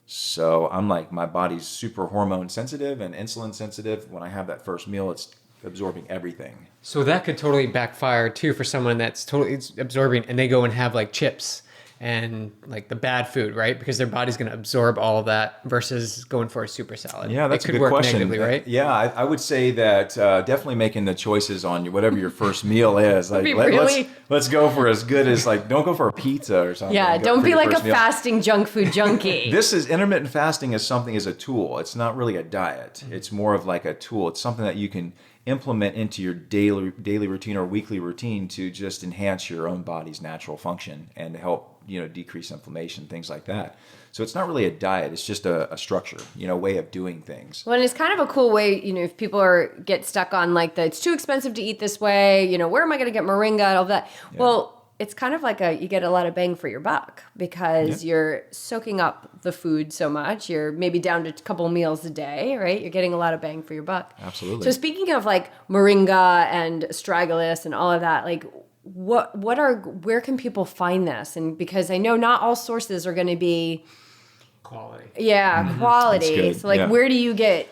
So I'm like, my body's super hormone sensitive and insulin sensitive. When I have that first meal, it's absorbing everything. So that could totally backfire too for someone that's totally absorbing and they go and have like chips and like the bad food, right? Because their body's going to absorb all of that versus going for a super salad. Yeah, that's it a could good work question. negatively, right? Yeah, I would say that definitely making the choices on whatever your first meal is. Like, be really- let's go for as good as like, don't go for a pizza or something. Yeah, Go don't for be your like a first meal. fasting junk food junkie. This is intermittent fasting is something as a tool. It's not really a diet. It's more of like a tool. It's something that you can implement into your daily routine or weekly routine to just enhance your own body's natural function and to help, decrease inflammation, things like that. So it's not really a diet. It's just a structure, way of doing things. Well, and it's kind of a cool way, if people get stuck on like it's too expensive to eat this way, where am I going to get moringa and all that? Yeah. Well, it's kind of like you get a lot of bang for your buck because you're soaking up the food so much. You're maybe down to a couple meals a day, right? You're getting a lot of bang for your buck. Absolutely. So speaking of like moringa and astragalus and all of that, like where can people find this? And because I know not all sources are going to be Quality. Yeah, quality. That's good. So like where do you get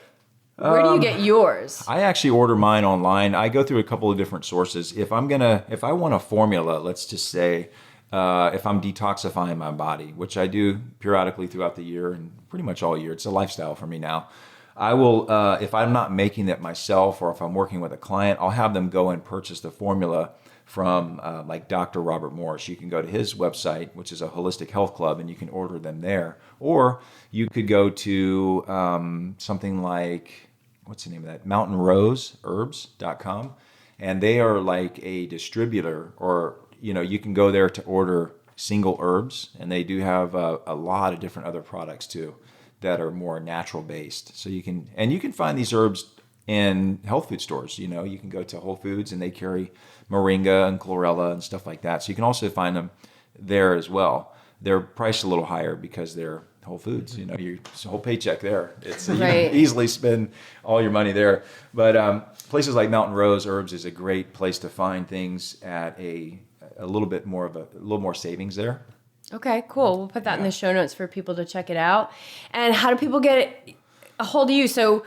yours? I actually order mine online. I go through a couple of different sources. If I want a formula, let's just say, if I'm detoxifying my body, which I do periodically throughout the year and pretty much all year, it's a lifestyle for me now. I will, if I'm not making it myself or if I'm working with a client, I'll have them go and purchase the formula from like Dr. Robert Morris. You can go to his website, which is a holistic health club, and you can order them there. Or you could go to something like, what's the name of that? mountainroseherbs.com. And they are like a distributor, or, you can go there to order single herbs. And they do have a lot of different other products too that are more natural based. So you can find these herbs in health food stores. You can go to Whole Foods and they carry moringa and chlorella and stuff like that. So you can also find them there as well. They're priced a little higher because they're Whole Foods. It's a whole paycheck there. It's you can easily spend all your money there. But places like Mountain Rose Herbs is a great place to find things at a little bit more of a little more savings there. Okay, cool. We'll put that in the show notes for people to check it out. And how do people get a hold of you? So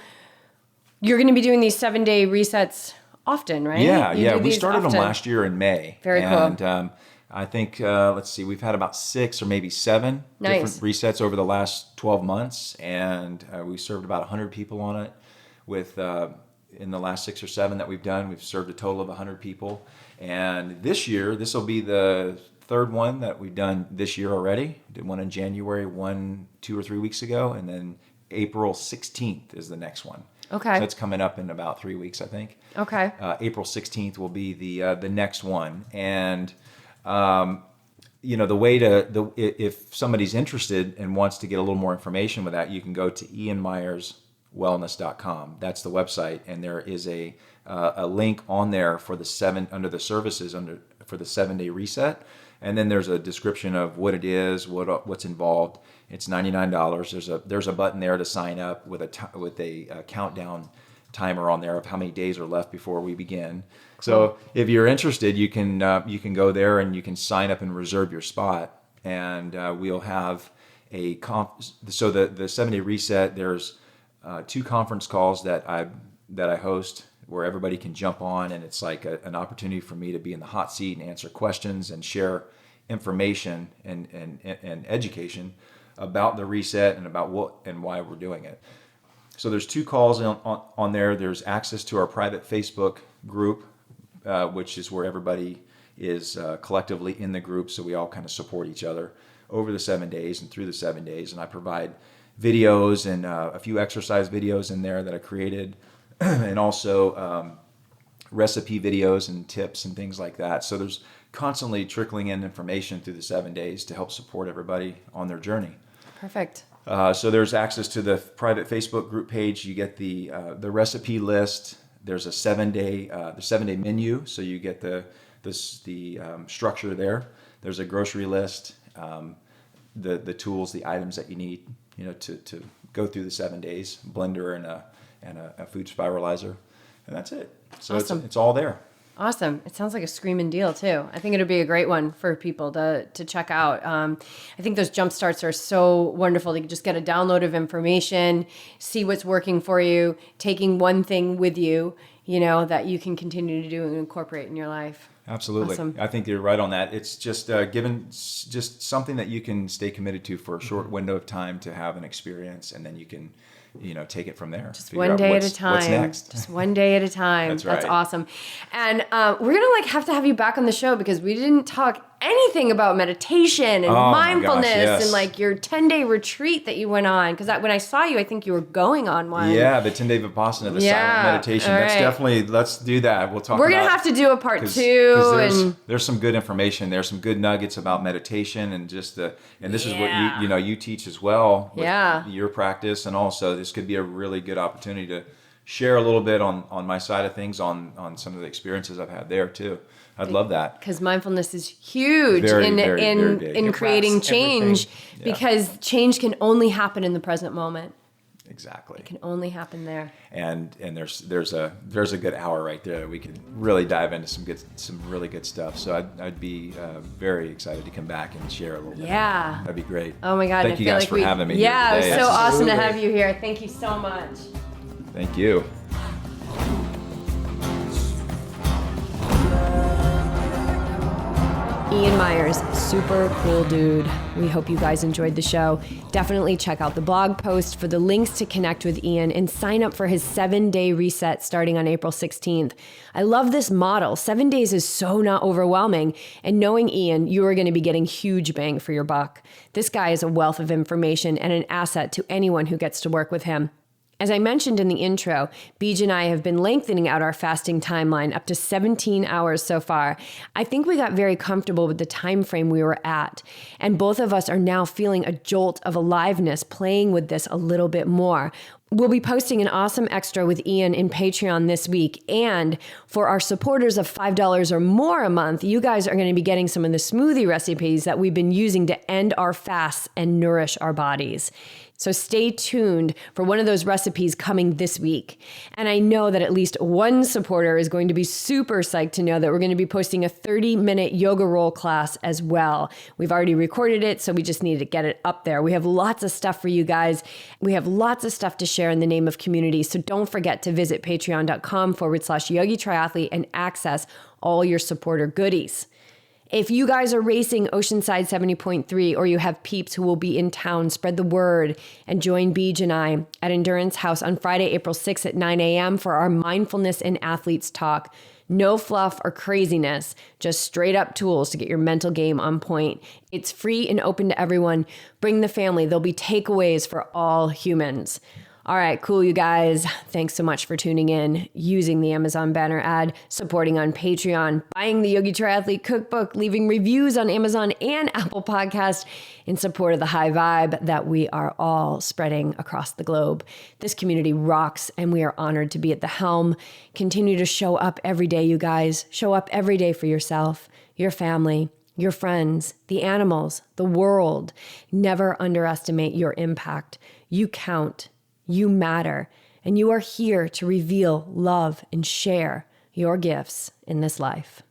you're going to be doing these 7-day resets often, right? Yeah. We started them last year in May. Very cool. And I think, let's see, we've had about 6 or maybe 7 different resets over the last 12 months. And we served about 100 people on it with, in the last 6 or 7 that we've done, we've served a total of 100 people. And this year, this will be the 3rd one that we've done this year already. Did one in January, 2 or 3 weeks ago. And then April 16th is the next one. Okay. So it's coming up in about 3 weeks, I think. Okay. April 16th will be the next one. And, the way if somebody's interested and wants to get a little more information with that, you can go to ianmyerswellness.com. That's the website. And there is a link on there for under the services for the 7-day reset. And then there's a description of what it is, what's involved. It's $99. There's a button there to sign up with a countdown timer on there of how many days are left before we begin. So if you're interested, you can go there and you can sign up and reserve your spot. And we'll have so the 7-day reset. There's 2 conference calls that I host where everybody can jump on, and it's like an opportunity for me to be in the hot seat and answer questions and share information and education about the reset and about what and why we're doing it. So there's 2 calls on there. There's access to our private Facebook group, which is where everybody is collectively in the group, so we all kind of support each other over the 7 days and through the 7 days. And I provide videos and a few exercise videos in there that I created, and also recipe videos and tips and things like that. So there's constantly trickling in information through the 7 days to help support everybody on their journey. Perfect. So there's access to the private Facebook group page. You get the recipe list. There's a 7-day menu, so you get the structure there. There's a grocery list, the tools, the items that you need, to go through the 7 days. Blender and a food spiralizer, and that's it. So awesome. It's all there. Awesome. It sounds like a screaming deal too. I think it'll be a great one for people to check out. I think those jump starts are so wonderful. You can just get a download of information, see what's working for you, taking one thing with you, that you can continue to do and incorporate in your life. Absolutely. Awesome. I think you're right on that. It's just just something that you can stay committed to for a short window of time to have an experience, and then you can, take it from there. Just one day at a time. What's next? Just one day at a time. That's right. That's awesome. And we're going to have to have you back on the show because we didn't talk anything about meditation and mindfulness and your 10-day retreat that you went on. Because when I saw you, I think you were going on one. Yeah, the 10-day Vipassana, the silent meditation. All That's right. definitely, let's do that. We'll talk We're going to have to do a part 2. Because there's some good information. There's some good nuggets about meditation and this is what you teach as well with your practice. And also this could be a really good opportunity to share a little bit on my side of things on some of the experiences I've had there too. I'd love that. Because mindfulness is huge Very big. in creating change because change can only happen in the present moment. Exactly. It can only happen there. And there's a good hour right there that we can really dive into some really good stuff. So I'd be very excited to come back and share a little bit. Yeah. That'd be great. Oh my God. Thank you guys for having me Yeah, here today. it was so awesome to Absolutely. have you here. Thank you so much. Thank you. Ian Myers, super cool dude. We hope you guys enjoyed the show. Definitely check out the blog post for the links to connect with Ian and sign up for his 7-day reset starting on April 16th. I love this model. 7 days is so not overwhelming. And knowing Ian, you are going to be getting huge bang for your buck. This guy is a wealth of information and an asset to anyone who gets to work with him. As I mentioned in the intro, Beej and I have been lengthening out our fasting timeline up to 17 hours so far. I think we got very comfortable with the time frame we were at, and both of us are now feeling a jolt of aliveness playing with this a little bit more. We'll be posting an awesome extra with Ian in Patreon this week, and for our supporters of $5 or more a month, you guys are going to be getting some of the smoothie recipes that we've been using to end our fasts and nourish our bodies. So stay tuned for one of those recipes coming this week. And I know that at least one supporter is going to be super psyched to know that we're going to be posting a 30-minute yoga roll class as well. We've already recorded it, so we just need to get it up there. We have lots of stuff for you guys. We have lots of stuff to share in the name of community. So don't forget to visit patreon.com/yogi triathlete and access all your supporter goodies. If you guys are racing Oceanside 70.3 or you have peeps who will be in town, spread the word and join Beej and I at Endurance House on Friday, April 6th at 9 a.m. for our mindfulness and athletes talk. No fluff or craziness, just straight up tools to get your mental game on point. It's free and open to everyone. Bring the family. There'll be takeaways for all humans. All right, cool, you guys. Thanks so much for tuning in, using the Amazon banner ad, supporting on Patreon, buying the Yogi Triathlete Cookbook, leaving reviews on Amazon and Apple Podcast in support of the high vibe that we are all spreading across the globe. This community rocks, and we are honored to be at the helm. Continue to show up every day, you guys. Show up every day for yourself, your family, your friends, the animals, the world. Never underestimate your impact. You count. You matter, and you are here to reveal, love, and share your gifts in this life.